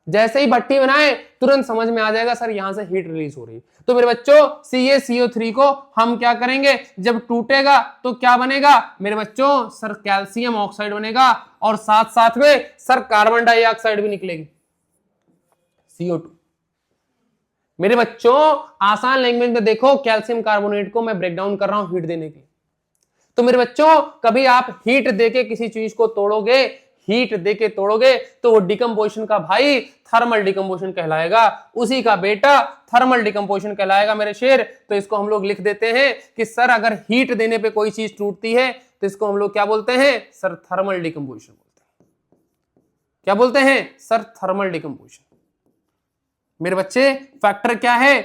जैसे ही भट्टी बनाए तुरंत समझ में आ जाएगा सर यहां से हीट रिलीज हो रही है। तो मेरे बच्चों CaCO3 को हम क्या करेंगे? जब टूटेगा तो क्या बनेगा मेरे बच्चों? सर कैल्शियम ऑक्साइड बनेगा, और साथ साथ में सर कार्बन डाइऑक्साइड भी निकलेगी, CO2। मेरे बच्चों आसान लैंग्वेज में देखो, कैल्शियम कार्बोनेट को मैं ब्रेकडाउन कर रहा हूं हीट देने की। तो मेरे बच्चों कभी आप हीट देके किसी चीज को तोड़ोगे, हीट देके तोड़ोगे, तो वो डिकम्पोजिशन का भाई थर्मल डिकम्पोजिशन कहलाएगा, उसी का बेटा थर्मल डिकम्पोजिशन कहलाएगा मेरे शेर। तो इसको हम लोग लिख देते हैं कि सर अगर हीट देने पे कोई चीज टूटती है तो इसको हम लोग क्या बोलते हैं सर? थर्मल डिकम्पोजिशन बोलते हैं। क्या बोलते हैं सर? Thermal decomposition. मेरे बच्चे फैक्टर क्या है?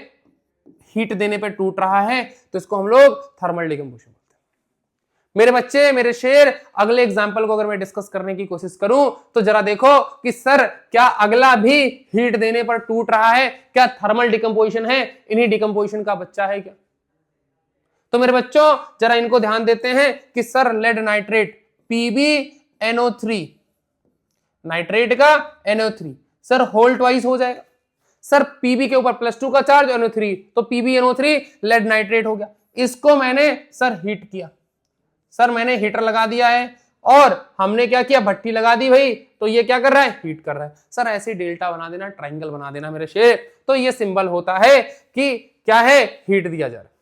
हीट देने पे टूट रहा है, तो इसको हम लोग थर्मल डिकम्पोजिशन। मेरे बच्चे मेरे शेर अगले एग्जाम्पल को अगर मैं डिस्कस करने की कोशिश करूं तो जरा देखो कि सर क्या अगला भी हीट देने पर टूट रहा है? क्या थर्मल डिकम्पोजिशन है? इन्हीं डिकम्पोजिशन का बच्चा है क्या? तो मेरे बच्चों जरा इनको ध्यान देते हैं कि sir lead nitrate PbNO3, nitrate का NO3 सर होल ट्वाइस हो जाएगा। सर Pb के ऊपर +2 का चार्ज, NO3, तो PbNO3 लेड नाइट्रेट हो गया। इसको मैंने सर हीट किया, सर मैंने हीटर लगा दिया है और हमने क्या किया? भट्टी लगा दी भाई, तो ये क्या कर रहा है? हीट कर रहा है। सर ऐसे डेल्टा बना देना, ट्रायंगल बना देना मेरे शेर। तो ये सिंबल होता है कि क्या है? हीट दिया जा रहा है।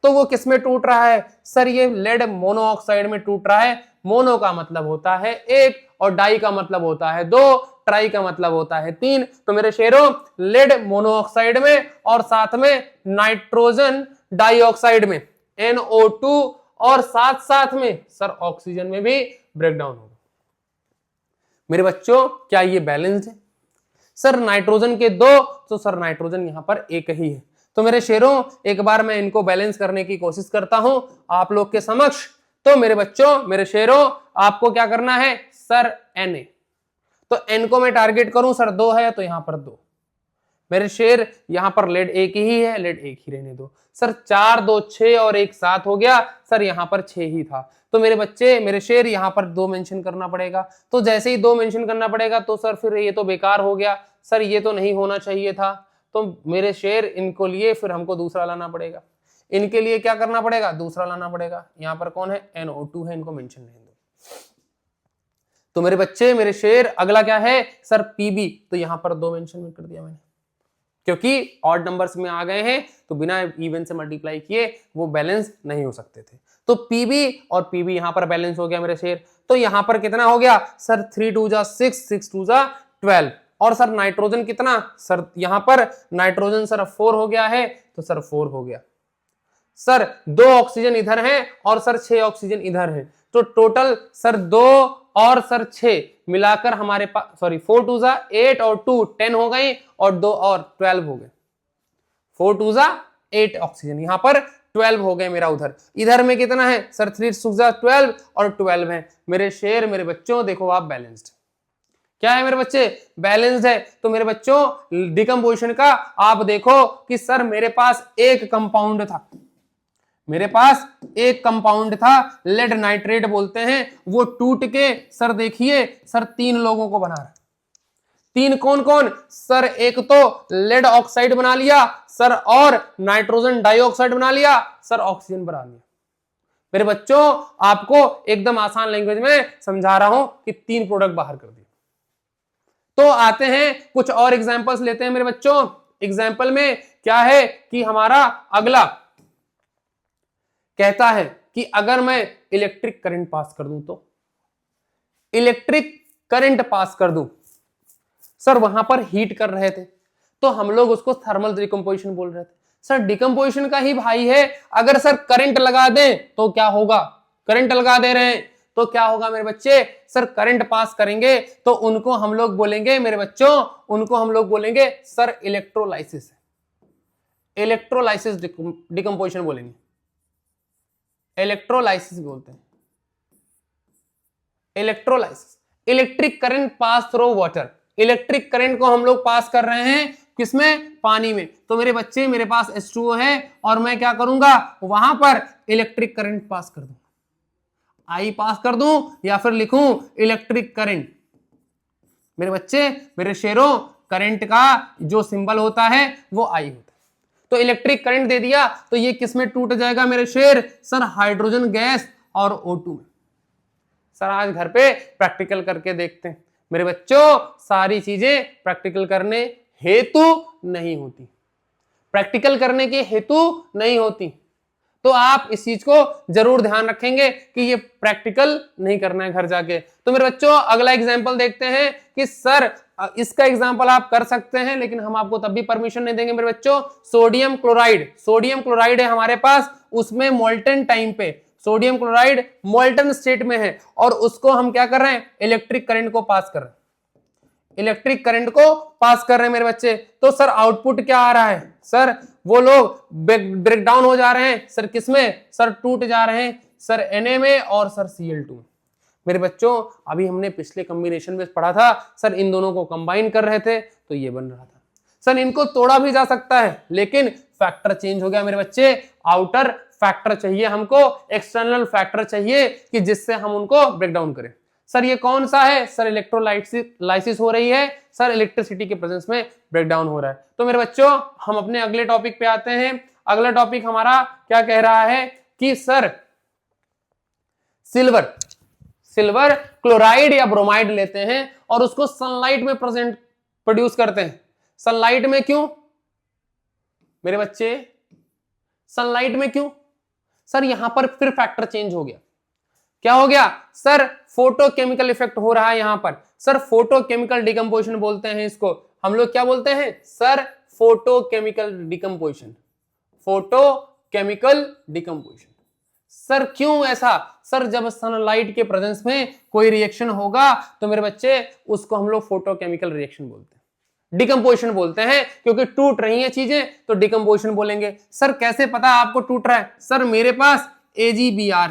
तो वो किस में टूट रहा है सर? ये लेड मोनोऑक्साइड में टूट रहा है। मोनो का मतलब होता है एक, और डाई का मतलब होता है 2, ट्राई का मतलब होता है 3। तो मेरे शेरों लेड मोनोऑक्साइड में और साथ में नाइट्रोजन डाइऑक्साइड में NO2, और साथ साथ में सर ऑक्सीजन में भी ब्रेकडाउन होगा। मेरे बच्चों क्या ये बैलेंस्ड है? सर नाइट्रोजन के 2, तो सर नाइट्रोजन यहां पर एक ही है। तो मेरे शेरों एक बार मैं इनको बैलेंस करने की कोशिश करता हूं आप लोग के समक्ष। तो मेरे बच्चों मेरे शेरों आपको क्या करना है सर? Na, तो N को मैं टारगेट करूं सर 2 है, तो यहां पर 2। मेरे शेर यहां पर लेड एक ही है, लेड एक ही रहने दो। सर 4 2 6 और 1 7 हो गया। सर यहां पर 6 ही था। तो मेरे बच्चे मेरे शेर यहां पर 2 मेंशन करना पड़ेगा। तो जैसे ही 2 मेंशन करना पड़ेगा तो सर फिर ये तो बेकार हो गया, सर ये तो नहीं होना चाहिए था। तो मेरे शेर इनको लिए फिर हमको दूसरा लाना पड़ेगा। इनके लिए क्या करना पड़ेगा? दूसरा लाना पड़ेगा। यहां पर कौन है? NO2 है, इनको मेंशन नहीं दो। तो मेरे बच्चे मेरे शेर अगला क्या है सर? PB, तो यहां पर 2 मेंशन कर दिया मैंने। क्योंकि ऑड नंबर्स में आ गए हैं तो बिना इवन से मल्टीप्लाई किए वो बैलेंस नहीं हो सकते थे। तो पीबी और पीबी यहां पर बैलेंस हो गया मेरे शेर। तो यहां पर कितना हो गया सर 3 2 जा 6, 6 2 जा 12। और सर नाइट्रोजन कितना सर यहां पर नाइट्रोजन सर 4 हो गया है तो सर 4 हो गया। सर 2 ऑक्सीजन इधर हैं और सर 6 ऑक्सीजन इधर हैं, तो टोटल सर 2 और सर 6 मिलाकर हमारे पास सॉरी 4 2 जा 8 और 2 10 हो गई और 2 और 12 हो गए। 4 2 जा 8 ऑक्सीजन, यहां पर 12 हो गए मेरा। उधर इधर में कितना है सर 3 6 जा 12 और 12 है मेरे शेर। मेरे बच्चों देखो आप बैलेंस्ड क्या है मेरे बच्चे, बैलेंस्ड है। तो मेरे बच्चों डिकम्पोजिशन का आप देखो कि सर मेरे पास एक कंपाउंड था, मेरे पास एक कंपाउंड था लेड नाइट्रेट बोलते हैं, वो टूट के सर देखिए सर 3 लोगों को बना रहा है। 3 कौन कौन सर, एक तो लेड ऑक्साइड बना लिया सर और नाइट्रोजन डाइऑक्साइड बना लिया सर, ऑक्सीजन बना लिया। मेरे बच्चों आपको एकदम आसान लैंग्वेज में समझा रहा हूं कि 3 प्रोडक्ट बाहर कर दिए। तो आते हैं कुछ और एग्जांपल्स लेते हैं मेरे बच्चों। एग्जांपल में क्या है कि हमारा अगला कहता है कि अगर मैं इलेक्ट्रिक करंट पास कर दूं, तो इलेक्ट्रिक करंट पास कर दूं सर, वहां पर हीट कर रहे थे तो हम लोग उसको थर्मल डिकम्पोजिशन बोल रहे थे। सर डिकम्पोजिशन का ही भाई है, अगर सर करंट लगा दें तो क्या होगा, करंट लगा दे रहे हैं तो क्या होगा मेरे बच्चे, सर करंट पास करेंगे तो उनको हम लोग बोलेंगे मेरे बच्चों, उनको हम लोग बोलेंगे सर इलेक्ट्रोलाइसिस, इलेक्ट्रोलाइसिस डिकम्पोजिशन बोलेंगे, इलेक्ट्रोलाइसिस बोलते हैं, electrolysis. Electric current pass through water, electric current को हम लोग पास कर रहे हैं किसमें, पानी में। तो मेरे बच्चे मेरे पास H2O है और मैं क्या करूंगा वहां पर इलेक्ट्रिक करंट पास कर दूंगा, आई पास कर दूं या फिर लिखूं इलेक्ट्रिक करंट। मेरे बच्चे मेरे शेरों करंट का जो सिंबल होता है वो आई होता है। तो इलेक्ट्रिक करंट दे दिया तो ये किसमें टूट जाएगा मेरे शेर, सर हाइड्रोजन गैस और O2 में। सर आज घर पे प्रैक्टिकल करके देखते हैं मेरे बच्चों, सारी चीजें प्रैक्टिकल करने हेतु नहीं होती, प्रैक्टिकल करने के हेतु नहीं होती। तो आप इस चीज को जरूर ध्यान रखेंगे कि ये प्रैक्टिकल नहीं करना है घर जाके। तो मेरे बच्चों अगला एग्जांपल देखते हैं कि सर इसका एग्जांपल आप कर सकते हैं लेकिन हम आपको तब भी परमिशन नहीं देंगे मेरे बच्चों। सोडियम क्लोराइड, सोडियम क्लोराइड है हमारे पास, उसमें मोल्टन टाइम पे सोडियम क्लोराइड मोल्टन स्टेट में है और उसको हम क्या कर रहे हैं, इलेक्ट्रिक करंट को पास कर रहे हैं, इलेक्ट्रिक करंट को पास कर रहे हैं मेरे बच्चे। तो सर आउटपुट क्या आ रहा है, सर वो लोग ब्रेक डाउन हो जा रहे हैं सर, किसमें, सर टूट जा रहे हैं सर Na में और सर Cl2 में। मेरे बच्चों अभी हमने पिछले कॉम्बिनेशन में पढ़ा था सर, इन दोनों को कंबाइन कर रहे थे तो ये बन रहा था। सर इनको तोड़ा भी जा सकता है लेकिन फैक्टर चेंज हो गया मेरे बच्चे, आउटर फैक्टर चाहिए हमको, एक्सटर्नल फैक्टर चाहिए कि जिससे हम उनको ब्रेक डाउन करें। सर ये कौन सा है, सर इलेक्ट्रोलाइसिस हो रही है सर, इलेक्ट्रिसिटी के प्रेजेंस में ब्रेक डाउन हो रहा है। तो मेरे बच्चों हम अपने अगले टॉपिक पे आते हैं। अगला टॉपिक हमारा क्या कह रहा है कि सर सिल्वर, सिल्वर क्लोराइड या ब्रोमाइड लेते हैं और उसको सनलाइट में प्रोड्यूस करते हैं। सनलाइट में क्यों मेरे बच्चे, सनलाइट में क्यों, सर यहां पर फिर फैक्टर चेंज हो गया। क्या हो गया सर, फोटोकेमिकल इफेक्ट हो रहा है यहां पर। सर फोटोकेमिकल डिकम्पोजिशन बोलते हैं इसको हम लोग, क्या बोलते हैं sir, photochemical decomposition, photochemical decomposition. Sir क्यों ऐसा, सर जब सनलाइट के प्रेजेंस में कोई रिएक्शन होगा तो मेरे बच्चे उसको हम लोग फोटोकेमिकल रिएक्शन बोलते हैं, डिकम्पोजिशन बोलते हैं, क्योंकि टूट रही हैं चीजें तो डिकम्पोजिशन बोलेंगे। सर कैसे पता आपको टूट रहा है, सर मेरे पास AgBr,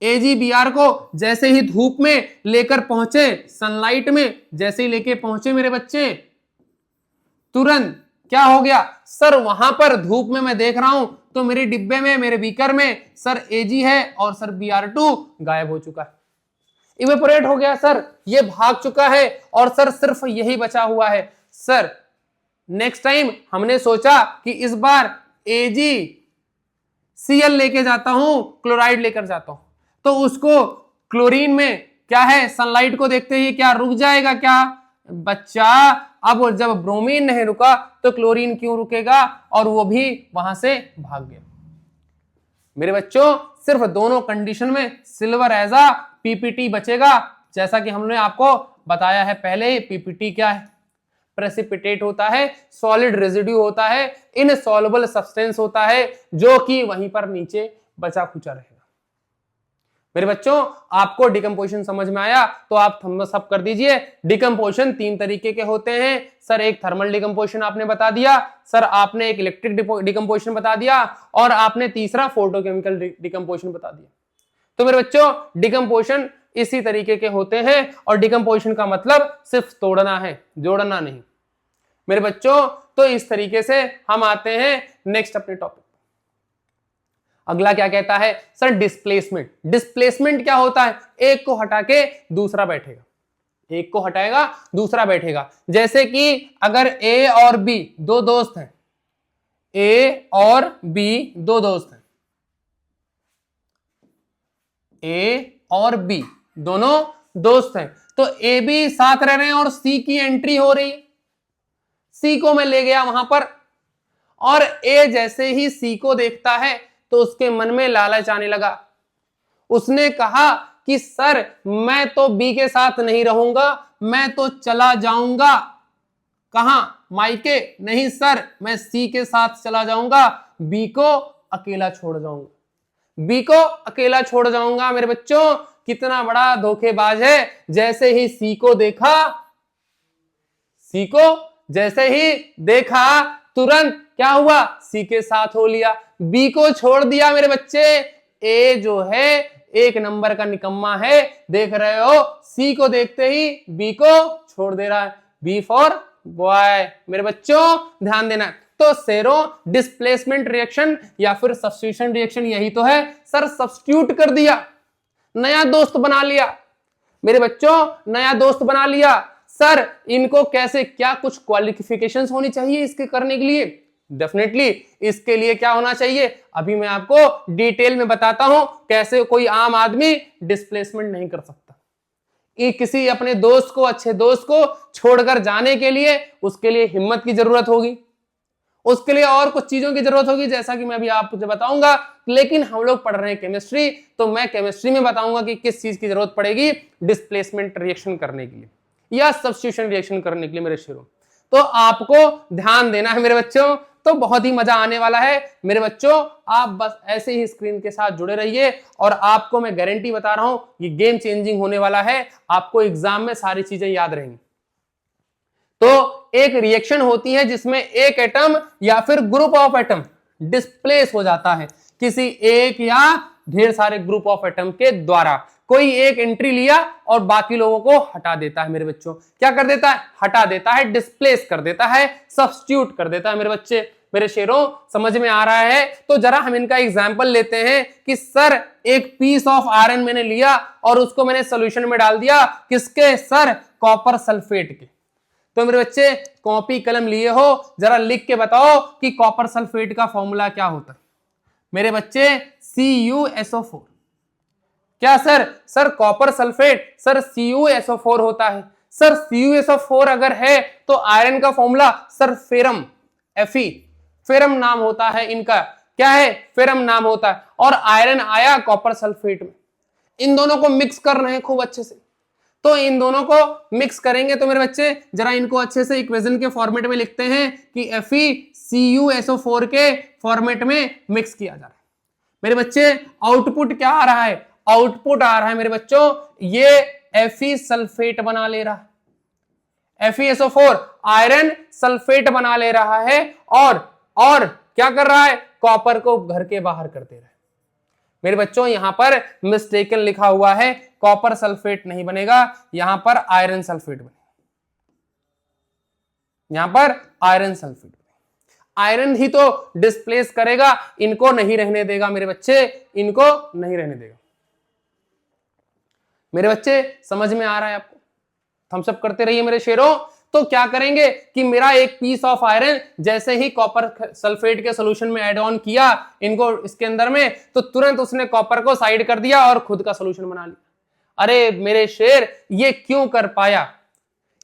AgBr को जैसे ही धूप में लेकर पहुंचे, सनलाइट में जैसे ही लेके पहुंचे मेरे बच्चे, तुरंत क्या हो गया सर, वहां पर धूप में मैं देख रहा हूं तो मेरे डिब्बे में, मेरे बीकर में सर Ag है और सर Br2 गायब हो चुका है, इवेपोरेट हो गया सर, ये भाग चुका है और सर सिर्फ यही बचा हुआ है। सर नेक्स्ट टाइम हमने सोचा कि इस बार AgCl लेके जाता हूं, क्लोराइड लेकर जाता हूं, तो उसको क्लोरीन में क्या है, सनलाइट को देखते ही क्या रुक जाएगा क्या बच्चा, अब जब ब्रोमीन नहीं रुका तो क्लोरीन क्यों रुकेगा, और वो भी वहां से भाग गया। मेरे बच्चों सिर्फ दोनों कंडीशन में सिल्वर एज अ पीपीटी बचेगा। जैसा कि हमने आपको बताया है पहले ही, पीपीटी क्या है, प्रेसिपिटेट होता है, सॉलिड रेजिड्यू होता है, इनसॉल्युबल सब्सटेंस होता है, जो कि वहीं पर नीचे बचा खुचा रहेगा। मेरे बच्चों आपको डिकम्पोजिशन समझ में आया तो आप थम्स अप कर दीजिए। डिकम्पोजिशन 3 तरीके के होते हैं सर, एक थर्मल डिकम्पोजिशन आपने बता दिया सर, आपने एक इलेक्ट्रिक डिकम्पोजिशन बता दिया, और आपने तीसरा फोटोकेमिकल डिकम्पोजिशन बता दिया। तो मेरे बच्चों डिकम्पोजिशन इसी तरीके के होते हैं, और डिकम्पोजिशन का मतलब सिर्फ तोड़ना है, जोड़ना नहीं। मेरे बच्चों तो इस तरीके से हम आते हैं नेक्स्ट अपने टॉपिक। अगला क्या कहता है सर, डिस्प्लेसमेंट। डिस्प्लेसमेंट क्या होता है, एक को हटा के दूसरा बैठेगा, एक को हटाएगा दूसरा बैठेगा। जैसे कि अगर ए और बी दो दोस्त हैं, ए और बी दो दोस्त हैं, ए और बी दोनों दोस्त हैं, तो ए बी साथ रह रहे हैं और सी की एंट्री हो रही है। सी को मैं ले गया वहां पर, और ए जैसे ही सी को देखता है तो उसके मन में लालच आने लगा। उसने कहा कि सर मैं तो बी के साथ नहीं रहूंगा, मैं तो चला जाऊंगा। कहां, मायके? नहीं सर, मैं सी के साथ चला जाऊंगा, बी को अकेला छोड़ जाऊंगा, बी को अकेला छोड़ जाऊंगा। मेरे बच्चों कितना बड़ा धोखेबाज है। जैसे ही सी को देखा, सी को जैसे ही देखा तुरंत क्या हुआ, सी के साथ हो लिया, बी को छोड़ दिया। मेरे बच्चे ए जो है एक नंबर का निकम्मा है, देख रहे हो, सी को देखते ही बी को छोड़ दे रहा है। B for boy. मेरे बच्चों ध्यान देना, तो सेरो डिस्प्लेसमेंट रिएक्शन या फिर सब्स्टिट्यूशन रिएक्शन यही तो है सर। सब्स्टिट्यूट कर दिया, नया दोस्त बना लिया। मेरे बच्चों नया दोस्त बना लिया सर, इनको कैसे, क्या कुछ क्वालिफिकेशंस होनी चाहिए इसके करने के लिए? डेफिनेटली इसके लिए क्या होना चाहिए, अभी मैं आपको डिटेल में बताता हूं कैसे कोई आम आदमी डिस्प्लेसमेंट नहीं कर सकता। किसी अपने दोस्त को, अच्छे दोस्त को छोड़कर जाने के लिए उसके लिए हिम्मत की जरूरत होगी, उसके लिए और कुछ चीजों की जरूरत होगी, जैसा कि मैं अभी आपको बताऊंगा। लेकिन हम लोग पढ़ रहे हैं केमिस्ट्री, तो मैं केमिस्ट्री में बताऊंगा कि किस चीज की जरूरत पड़ेगी डिस्प्लेसमेंट रिएक्शन करने के लिए या सब्स्टिट्यूशन रिएक्शन करने के लिए मेरे शेरों। तो आपको ध्यान देना है मेरे बच्चों, तो बहुत ही मजा आने वाला है मेरे बच्चों। आप बस ऐसे ही स्क्रीन के साथ जुड़े रहिए, और आपको मैं गारंटी बता रहा हूं ये गेम चेंजिंग होने वाला है। आपको एग्जाम में सारी चीजें याद रहेंगी। तो एक रिएक्शन होती है जिसमें एक एटम या फिर ग्रुप ऑफ एटम डिस्प्लेस हो जाता है किसी एक या ढेर सारे ग्रुप ऑफ एटम के द्वारा। कोई एक एंट्री लिया और बाकी लोगों को हटा देता है मेरे बच्चों। क्या कर देता है, हटा देता है, डिस्प्लेस कर देता है, सब्स्टिट्यूट कर देता है मेरे बच्चे। मेरे शेरों समझ में आ रहा है? तो जरा हम इनका एग्जांपल लेते हैं कि सर एक पीस ऑफ आयरन मैंने लिया और उसको मैंने सॉल्यूशन में डाल दिया, किसके सर, कॉपर सल्फेट के। तो मेरे बच्चे कॉपी कलम लिए हो, जरा लिख के बताओ कि कॉपर सल्फेट का फॉर्मूला क्या होता है मेरे बच्चे, CuSO4। क्या sir, sir copper sulphate sir CuSO4 होता है। सर CuSO4 अगर है तो आयरन का formula sir ferrum, Fe, ferrum नाम होता है इनका। क्या है, फेरम नाम होता है। और आयरन आया कॉपर सल्फेट में। इन दोनों को मिक्स कर रहे हैं खूब अच्छे से। तो इन दोनों को मिक्स करेंगे तो मेरे बच्चे जरा इनको अच्छे से इक्वेशन के फॉर्मेट में लिखते हैं कि FeCuSO4 के फॉर्मेट में मिक्स किया जा रहा है। मेरे बच्चे आउटपुट क्या आ रहा है, आउटपुट आ रहा है मेरे बच्चों, ये Fe सल्फेट बना ले रहा है। FeSO4 आयरन सल्फेट बना ले रहा है, और क्या कर रहा है, कॉपर को घर के बाहर कर दे रहा है। मेरे बच्चों यहां पर मिस्टेकन लिखा हुआ है, कॉपर सल्फेट नहीं बनेगा, यहां पर आयरन सल्फेट बनेगा, यहां पर आयरन सल्फेट। आयरन ही तो डिस्प्लेस करेगा, इनको नहीं रहने देगा मेरे बच्चे, इनको नहीं रहने देगा। मेरे बच्चे समझ में आ रहा है आपको? थम्स अप करते रहिए मेरे शेरों। तो क्या करेंगे कि मेरा एक पीस ऑफ आयरन जैसे ही कॉपर सल्फेट के सॉल्यूशन में ऐड ऑन किया इनको इसके अंदर में, तो तुरंत उसने कॉपर को साइड कर दिया और खुद का सॉल्यूशन बना लिया। अरे मेरे शेर, ये क्यों कर पाया,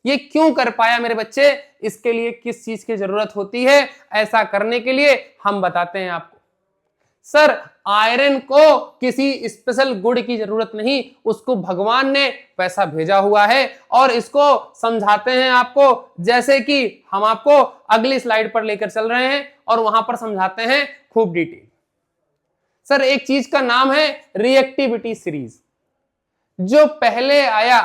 ये क्यों कर पाया मेरे बच्चे, इसके लिए किस चीज की जरूरत होती है, ऐसा करने के लिए हम बताते हैं आपको। सर आयरन को किसी स्पेशल गुण की जरूरत नहीं, उसको भगवान ने वैसा भेजा हुआ है और इसको समझाते हैं आपको, जैसे कि हम आपको अगली स्लाइड पर लेकर चल रहे हैं और वहां पर समझाते हैं खूब डिटेल। सर एक चीज का नाम है रिएक्टिविटी सीरीज। जो पहले आया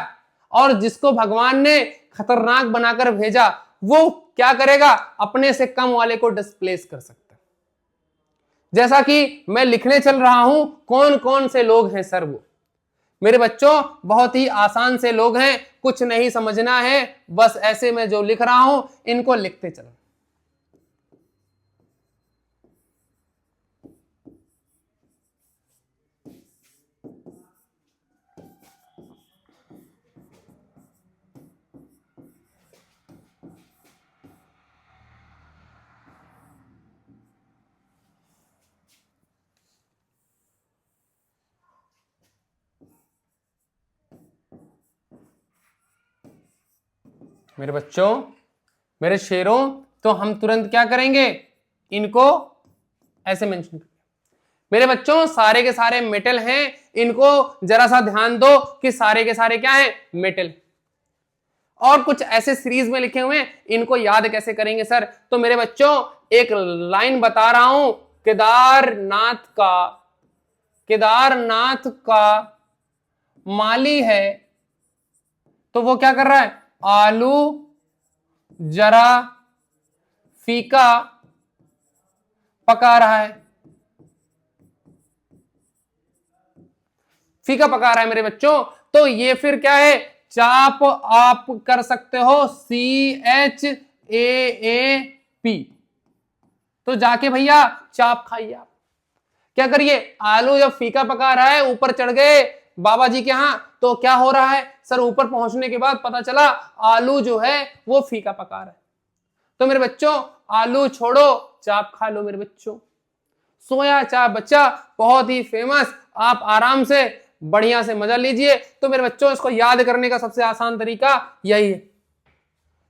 और जिसको भगवान ने खतरनाक बनाकर भेजा, वो क्या करेगा, अपने से कम वाले को डिस्प्लेस कर सकता है। जैसा कि मैं लिखने चल रहा हूं, कौन कौन से लोग हैं सर वो, मेरे बच्चों बहुत ही आसान से लोग हैं, कुछ नहीं समझना है, बस ऐसे मैं जो लिख रहा हूं इनको लिखते चलो। मेरे बच्चों, मेरे शेरों, तो हम तुरंत क्या करेंगे, इनको ऐसे मेंशन करेंगे। मेरे बच्चों सारे के सारे मेटल हैं, इनको जरा सा ध्यान दो कि सारे के सारे क्या हैं, मेटल। और कुछ ऐसे सीरीज में लिखे हुए हैं, इनको याद कैसे करेंगे सर, तो मेरे बच्चों एक लाइन बता रहा हूं, केदारनाथ का माली है, तो वो क्या कर रहा है, आलू जरा फीका पका रहा है, फीका पका रहा है मेरे बच्चों। तो ये फिर क्या है, चाप आप कर सकते हो, CHAAP। तो जाके भैया चाप खाइए आप। क्या करिए, आलू जब फीका पका रहा है, ऊपर चढ़ गए बाबा जी के यहां, तो क्या हो रहा है सर, ऊपर पहुंचने के बाद पता चला आलू जो है वो फीका पका रहा है। तो मेरे बच्चों आलू छोड़ो, चाप खा लो मेरे बच्चों। सोया चाप बच्चा बहुत ही फेमस, आप आराम से बढ़िया से मजा लीजिए। तो मेरे बच्चों इसको याद करने का सबसे आसान तरीका यही है।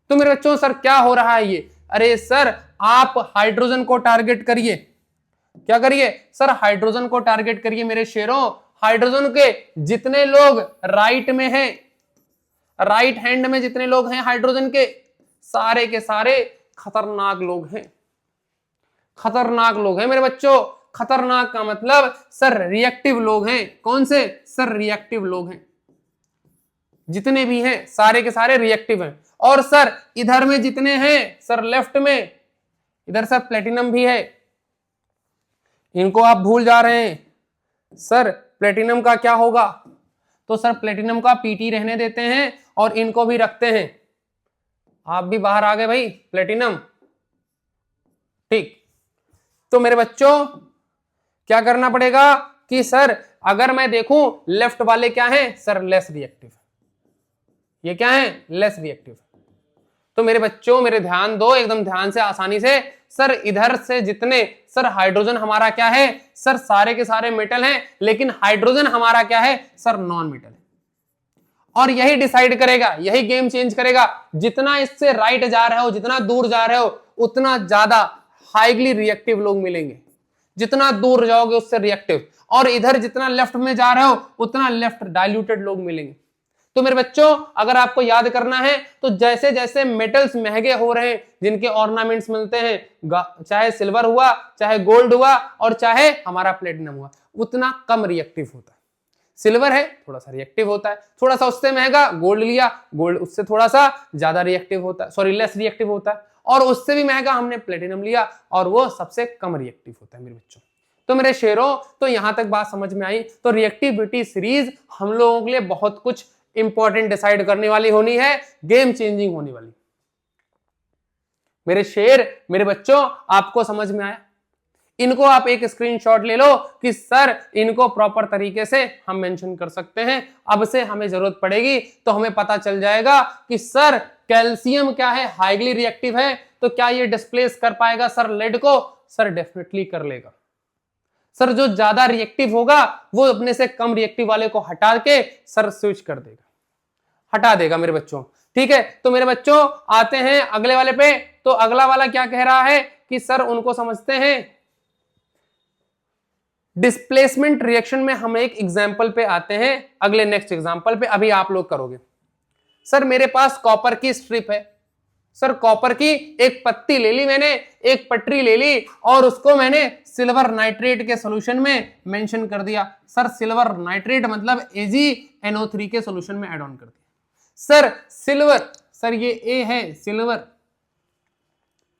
तो मेरे बच्चों सर क्या हो रहा है ये, अरे सर आप हाइड्रोजन को टारगेट करिए। क्या करिए सर, हाइड्रोजन को टारगेट करिए मेरे शेरों। हाइड्रोजन के जितने लोग राइट में हैं, राइट हैंड में जितने लोग हैं हाइड्रोजन के, सारे के सारे खतरनाक लोग हैं, खतरनाक लोग हैं मेरे बच्चों। खतरनाक का मतलब सर रिएक्टिव लोग हैं। कौन से सर, रिएक्टिव लोग हैं, जितने भी हैं सारे के सारे रिएक्टिव हैं। और सर इधर में जितने हैं सर लेफ्ट में, इधर सर प्लेटिनम भी है, इनको आप भूल जा रहे हैं। सर प्लेटिनम का क्या होगा, तो सर प्लेटिनम का पीटी रहने देते हैं और इनको भी रखते हैं। आप भी बाहर आ गए भाई, प्लेटिनम, ठीक। तो मेरे बच्चों क्या करना पड़ेगा कि सर अगर मैं देखूं लेफ्ट वाले क्या हैं सर, लेस रिएक्टिव, ये क्या है, लेस रिएक्टिव। तो मेरे बच्चों मेरे ध्यान दो एकदम ध्यान से, आसानी से। सर इधर से जितने सर हाइड्रोजन हमारा क्या है सर, सारे के सारे मेटल हैं, लेकिन हाइड्रोजन हमारा क्या है सर, नॉन मेटल है। और यही डिसाइड करेगा, यही गेम चेंज करेगा। जितना इससे राइट जा रहे हो, जितना दूर जा रहे हो, उतना ज्यादा हाईली रिएक्टिव लोग मिलेंगे। जितना दूर जाओगे उससे रिएक्टिव, और इधर जितना लेफ्ट में जा रहे हो उतना लेफ्ट डाइल्यूटेड लोग मिलेंगे। तो मेरे बच्चों अगर आपको याद करना है तो जैसे जैसे मेटल्स महंगे हो रहे हैं, जिनके ऑर्नामेंट्स मिलते हैं, चाहे सिल्वर हुआ, चाहे गोल्ड हुआ, और चाहे हमारा प्लेटिनम हुआ, उतना कम रिएक्टिव होता है। सिल्वर है थोड़ा सा रिएक्टिव होता है, थोड़ा सा उससे महंगा गोल्ड लिया, गोल्ड उससे थोड़ा सा ज्यादा रिएक्टिव होता है, सॉरी लेस रिएक्टिव होता है, और उससे भी महंगा हमने प्लेटिनम लिया और वो सबसे कम रिएक्टिव होता है मेरे बच्चों। तो मेरे शेरों, तो यहां तक बात समझ में आई। तो रिएक्टिविटी सीरीज हम लोगों के लिए बहुत कुछ इंपॉर्टेंट डिसाइड करने वाली होनी है, गेम चेंजिंग होने वाली। मेरे शेर, मेरे बच्चों आपको समझ में आया? इनको आप एक स्क्रीनशॉट ले लो कि सर इनको प्रॉपर तरीके से हम मेंशन कर सकते हैं। अब से हमें जरूरत पड़ेगी तो हमें पता चल जाएगा कि सर कैल्शियम क्या है, हाईली रिएक्टिव है, तो क्या ये डिस्प्लेस कर पाएगा सर लेड को? सर डेफिनेटली कर लेगा। सर जो ज्यादा रिएक्टिव होगा वो अपने से कम रिएक्टिव वाले को हटा के सर स्विच कर देगा, हटा देगा मेरे बच्चों, ठीक है, तो मेरे बच्चों आते हैं अगले वाले पे। तो अगला वाला क्या कह रहा है कि सर उनको समझते हैं डिस्प्लेसमेंट रिएक्शन में। हम एक एग्जांपल पे आते हैं, अगले नेक्स्ट एग्जांपल पे अभी आप लोग करोगे। सर मेरे पास कॉपर की स्ट्रिप है, सर कॉपर की एक पत्ती ले ली मैंने, एक पटरी ले ली और उसको मैंने सिल्वर नाइट्रेट के सॉल्यूशन में मेंशन कर दिया। सर सिल्वर नाइट्रेट मतलब AgNO3 के सॉल्यूशन में ऐड ऑन कर दिया। सर सिल्वर, सर ये ए है सिल्वर,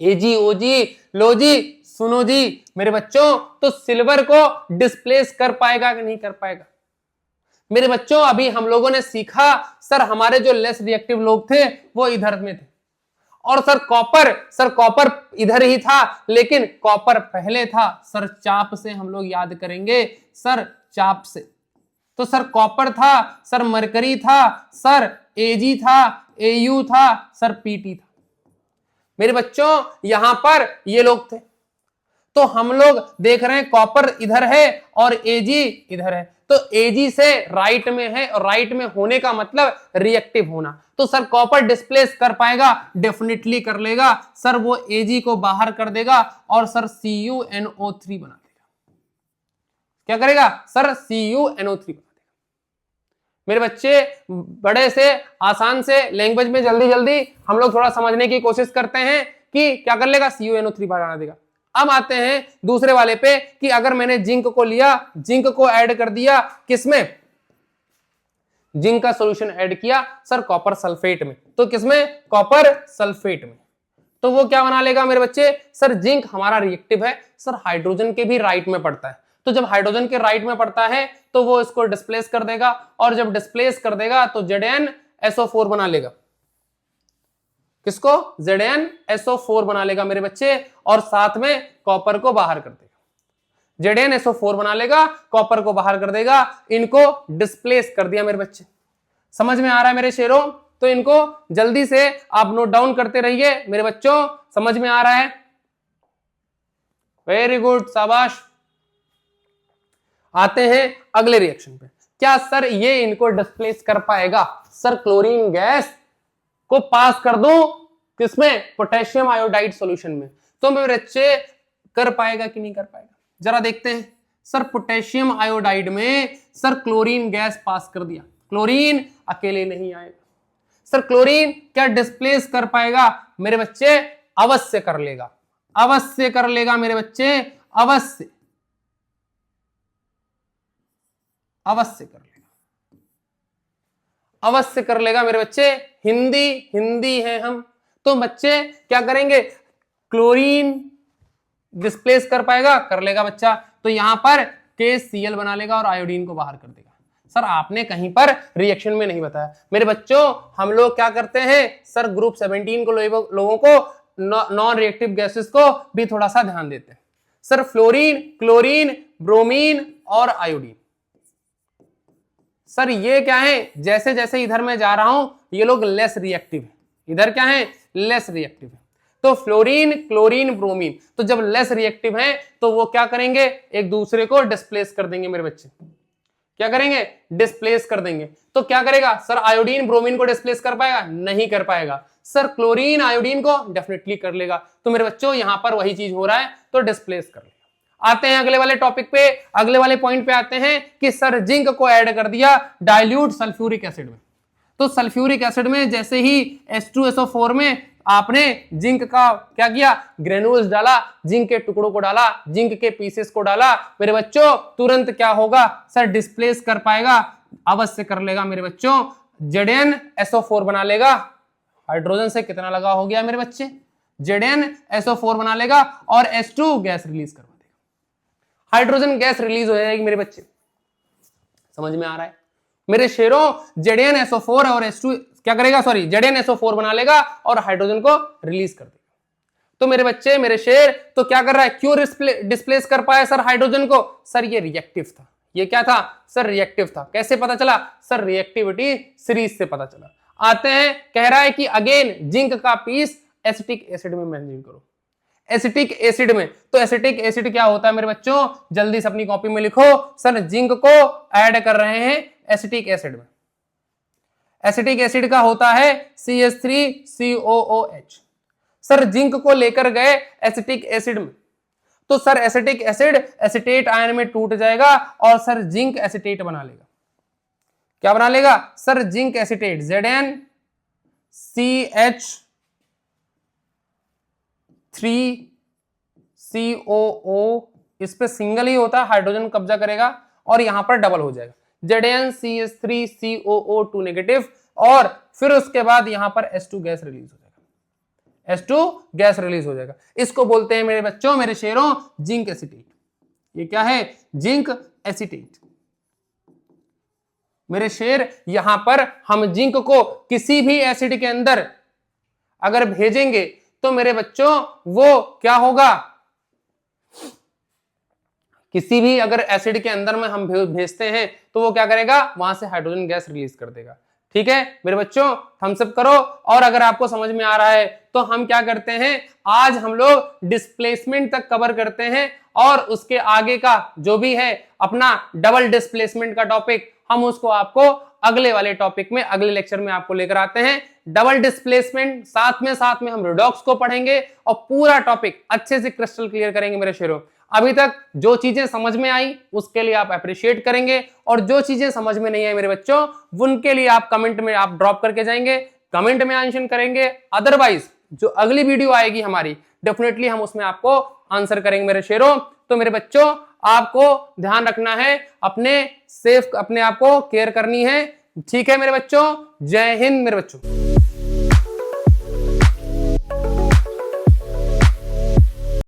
AgOG लो जी, सुनो जी मेरे बच्चों, तो सिल्वर को डिस्प्लेस कर पाएगा कि नहीं कर पाएगा? मेरे बच्चों अभी हम लोगों ने सीखा, सर हमारे जो लेस रिएक्टिव लोग थे वो इधर में थे, और सर कॉपर इधर ही था, लेकिन कॉपर पहले था। सर चाप से हम लोग याद करेंगे, सर चाप से, तो सर कॉपर था, सर मरकरी था, सर Ag था, Au था, सर Pt था। मेरे बच्चों यहां पर ये लोग थे, तो हम लोग देख रहे हैं कॉपर इधर है और Ag इधर है, तो Ag से राइट में है, और राइट में होने का मतलब रिएक्टिव होना। तो सर कॉपर डिस्प्लेस कर पाएगा? डेफिनेटली कर लेगा। सर वो Ag को बाहर कर देगा और सर CuNO3 बना देगा। क्या करेगा? सर CuNO3 बना देगा। मेरे बच्चे बड़े से आसान से लैंग्वेज में जल्दी जल्दी हम लोग थोड़ा समझने की कोशिश करते हैं कि क्या कर लेगा? CuNO3 बना देगा। अब आते हैं दूसरे वाले पे कि अगर मैंने जिंक को लिया, जिंक को ऐड कर दिया किसमें? जिंक का सॉल्यूशन ऐड किया सर कॉपर सल्फेट में, तो किसमें? कॉपर सल्फेट में। तो वो क्या बना लेगा मेरे बच्चे? सर जिंक हमारा रिएक्टिव है, सर हाइड्रोजन के भी राइट में पड़ता है, तो जब हाइड्रोजन के राइट में पड़ता है तो वो इसको डिस्प्लेस कर देगा, और जब डिस्प्लेस कर देगा तो ZnSO4 बना लेगा। किसको? ZnSO4 बना लेगा मेरे बच्चे, और साथ में कॉपर को बाहर कर देगा। ZnSO4 बना लेगा, कॉपर को बाहर कर देगा, इनको डिस्प्लेस कर दिया मेरे बच्चे। समझ में आ रहा है मेरे शेरों? तो इनको जल्दी से आप नोट डाउन करते रहिए मेरे बच्चों। समझ में आ रहा है? वेरी गुड, शाबाश। आते हैं अगले रिएक्शन पे। क्या सर ये इनको डिस्प्लेस कर पाएगा? सर क्लोरीन गैस को पास कर दूं किसमें? पोटेशियम आयोडाइड सॉल्यूशन में। तो मेरे बच्चे कर पाएगा कि नहीं कर पाएगा? जरा देखते हैं। सर पोटेशियम आयोडाइड में सर क्लोरीन गैस पास कर दिया, क्लोरीन अकेले नहीं आएगा। सर क्लोरीन क्या डिस्प्लेस कर पाएगा? मेरे बच्चे अवश्य कर लेगा, अवश्य कर लेगा मेरे बच्चे, अवश्य अवश्य कर लेगा, अवश्य कर लेगा मेरे बच्चे। हिंदी है हम, तो बच्चे क्या करेंगे? क्लोरीन डिस्प्लेस कर पाएगा? कर लेगा बच्चा। तो यहां पर KCl बना लेगा और आयोडीन को बाहर कर देगा। सर आपने कहीं पर रिएक्शन में नहीं बताया मेरे बच्चों। हम लोग क्या करते हैं? सर ग्रुप 17 को लोगों को नॉन रिएक्टिव गैसेस को भी थोड़ा सा ध्यान देते हैं। सर फ्लोरीन, क्लोरीन, ब्रोमीन और आयोडीन, सर ये क्या है? जैसे जैसे इधर मैं जा रहा हूं ये लोग लेस रिएक्टिव है, इधर क्या है? लेस रिएक्टिव है। तो फ्लोरीन, क्लोरीन, ब्रोमीन, तो जब लेस रिएक्टिव है तो वो क्या करेंगे? एक दूसरे को डिस्प्लेस कर देंगे मेरे बच्चे। क्या करेंगे? डिस्प्लेस कर देंगे। तो क्या करेगा? सर आयोडीन ब्रोमीन को डिस्प्लेस कर पाएगा? नहीं कर पाएगा। सर क्लोरीन आयोडीन को डेफिनेटली कर लेगा। तो मेरे बच्चों यहां पर वही चीज हो रहा है, तो डिस्प्लेस कर लेगा। आते हैं अगले वाले टॉपिक पे, अगले वाले पॉइंट पे आते हैं कि सर जिंक को ऐड कर दिया डाइल्यूट सल्फ्यूरिक एसिड में। तो सल्फ्यूरिक एसिड में जैसे ही H2SO4 में आपने जिंक का क्या किया? ग्रेन्यूल्स डाला, जिंक के टुकड़ों को डाला, जिंक के पीसेस को डाला, मेरे बच्चों तुरंत क्या होगा? सर डिस्प्लेस कर पाएगा? अवश्य कर लेगा मेरे बच्चों। ZnSO4 बना लेगा, हाइड्रोजन से कितना लगा हो गया मेरे बच्चे? ZnSO4 बना लेगा और H2 गैस रिलीज करवा देगा, हाइड्रोजन गैस रिलीज हो जाएगी मेरे बच्चे। समझ में आ रहा है मेरे शेरों? ZnSO4 और H2 क्या करेगा? सॉरी, ZnSO4 बना लेगा और हाइड्रोजन को रिलीज कर देगा। तो मेरे बच्चे, मेरे शेर, तो क्या कर रहा है? क्यों डिस्प्लेस कर पाया सर हाइड्रोजन को? सर ये रिएक्टिव था। ये क्या था? सर रिएक्टिव था। कैसे पता चला? सर रिएक्टिविटी सीरीज से पता चला। आते हैं, कह रहा है कि अगेन जिंक का पीस एसिटिक एसिड में मेंशन करो। एसिटिक एसिड में, तो एसिटिक एसिड क्या होता है मेरे बच्चों? जल्दी से अपनी कॉपी में लिखो। सर जिंक को ऐड कर रहे हैं एसिटिक एसिड में। एसिटिक एसिड का होता है CH3COOH। सर जिंक को लेकर गए एसिटिक एसिड में, तो sir acetic acid acetate ion में टूट जाएगा और सर जिंक एसिटेट बना लेगा। क्या बना लेगा सर? जिंक एसिटेट, ZnCH3COO, इस पे सिंगल ही होता है, हाइड्रोजन कब्जा करेगा और यहां पर डबल हो जाएगा, ZnCH3COO2 नेगेटिव, और फिर उसके बाद यहां पर H2 गैस रिलीज हो जाएगा, H2 गैस रिलीज हो जाएगा। इसको बोलते हैं मेरे बच्चों, मेरे शेरों, जिंक एसिटेट। ये क्या है? Zinc acetate. मेरे शेर, यहां पर हम जिंक को किसी भी एसिड के अंदर अगर भेजेंगे तो मेरे बच्चों वो क्या होगा? किसी भी अगर एसिड के अंदर में हम भेजते हैं तो वो क्या करेगा? वहां से हाइड्रोजन गैस रिलीज कर देगा। ठीक है मेरे बच्चों, थम्स अप करो। और अगर आपको समझ में आ रहा है तो हम क्या करते हैं, आज हम लोग डिस्प्लेसमेंट तक कवर करते हैं और उसके आगे का जो भी है अपना डबल डिस्प्लेसमेंट का टॉपिक, हम उसको आपको अगले वाले टॉपिक में, अगले लेक्चर में आपको लेकर आते हैं। डबल डिस्प्लेसमेंट साथ में हम रिडॉक्स को पढ़ेंगे और पूरा टॉपिक अच्छे से क्रिस्टल क्लियर करेंगे मेरे शेरों। अभी तक जो चीजें समझ में आई उसके लिए आप अप्रिशिएट करेंगे, और जो चीजें समझ में नहीं आई मेरे बच्चों उनके लिए आप कमेंट में आप ड्रॉप करके जाएंगे, कमेंट में मेंशन करेंगे। अदरवाइज जो अगली वीडियो आएगी हमारी, डेफिनेटली हम उसमें आपको आंसर करेंगे मेरे शेरों। तो मेरे बच्चों, आपको ध्यान रखना है, अपने आप को केयर करनी है। ठीक है मेरे बच्चों, जय हिंद मेरे बच्चों।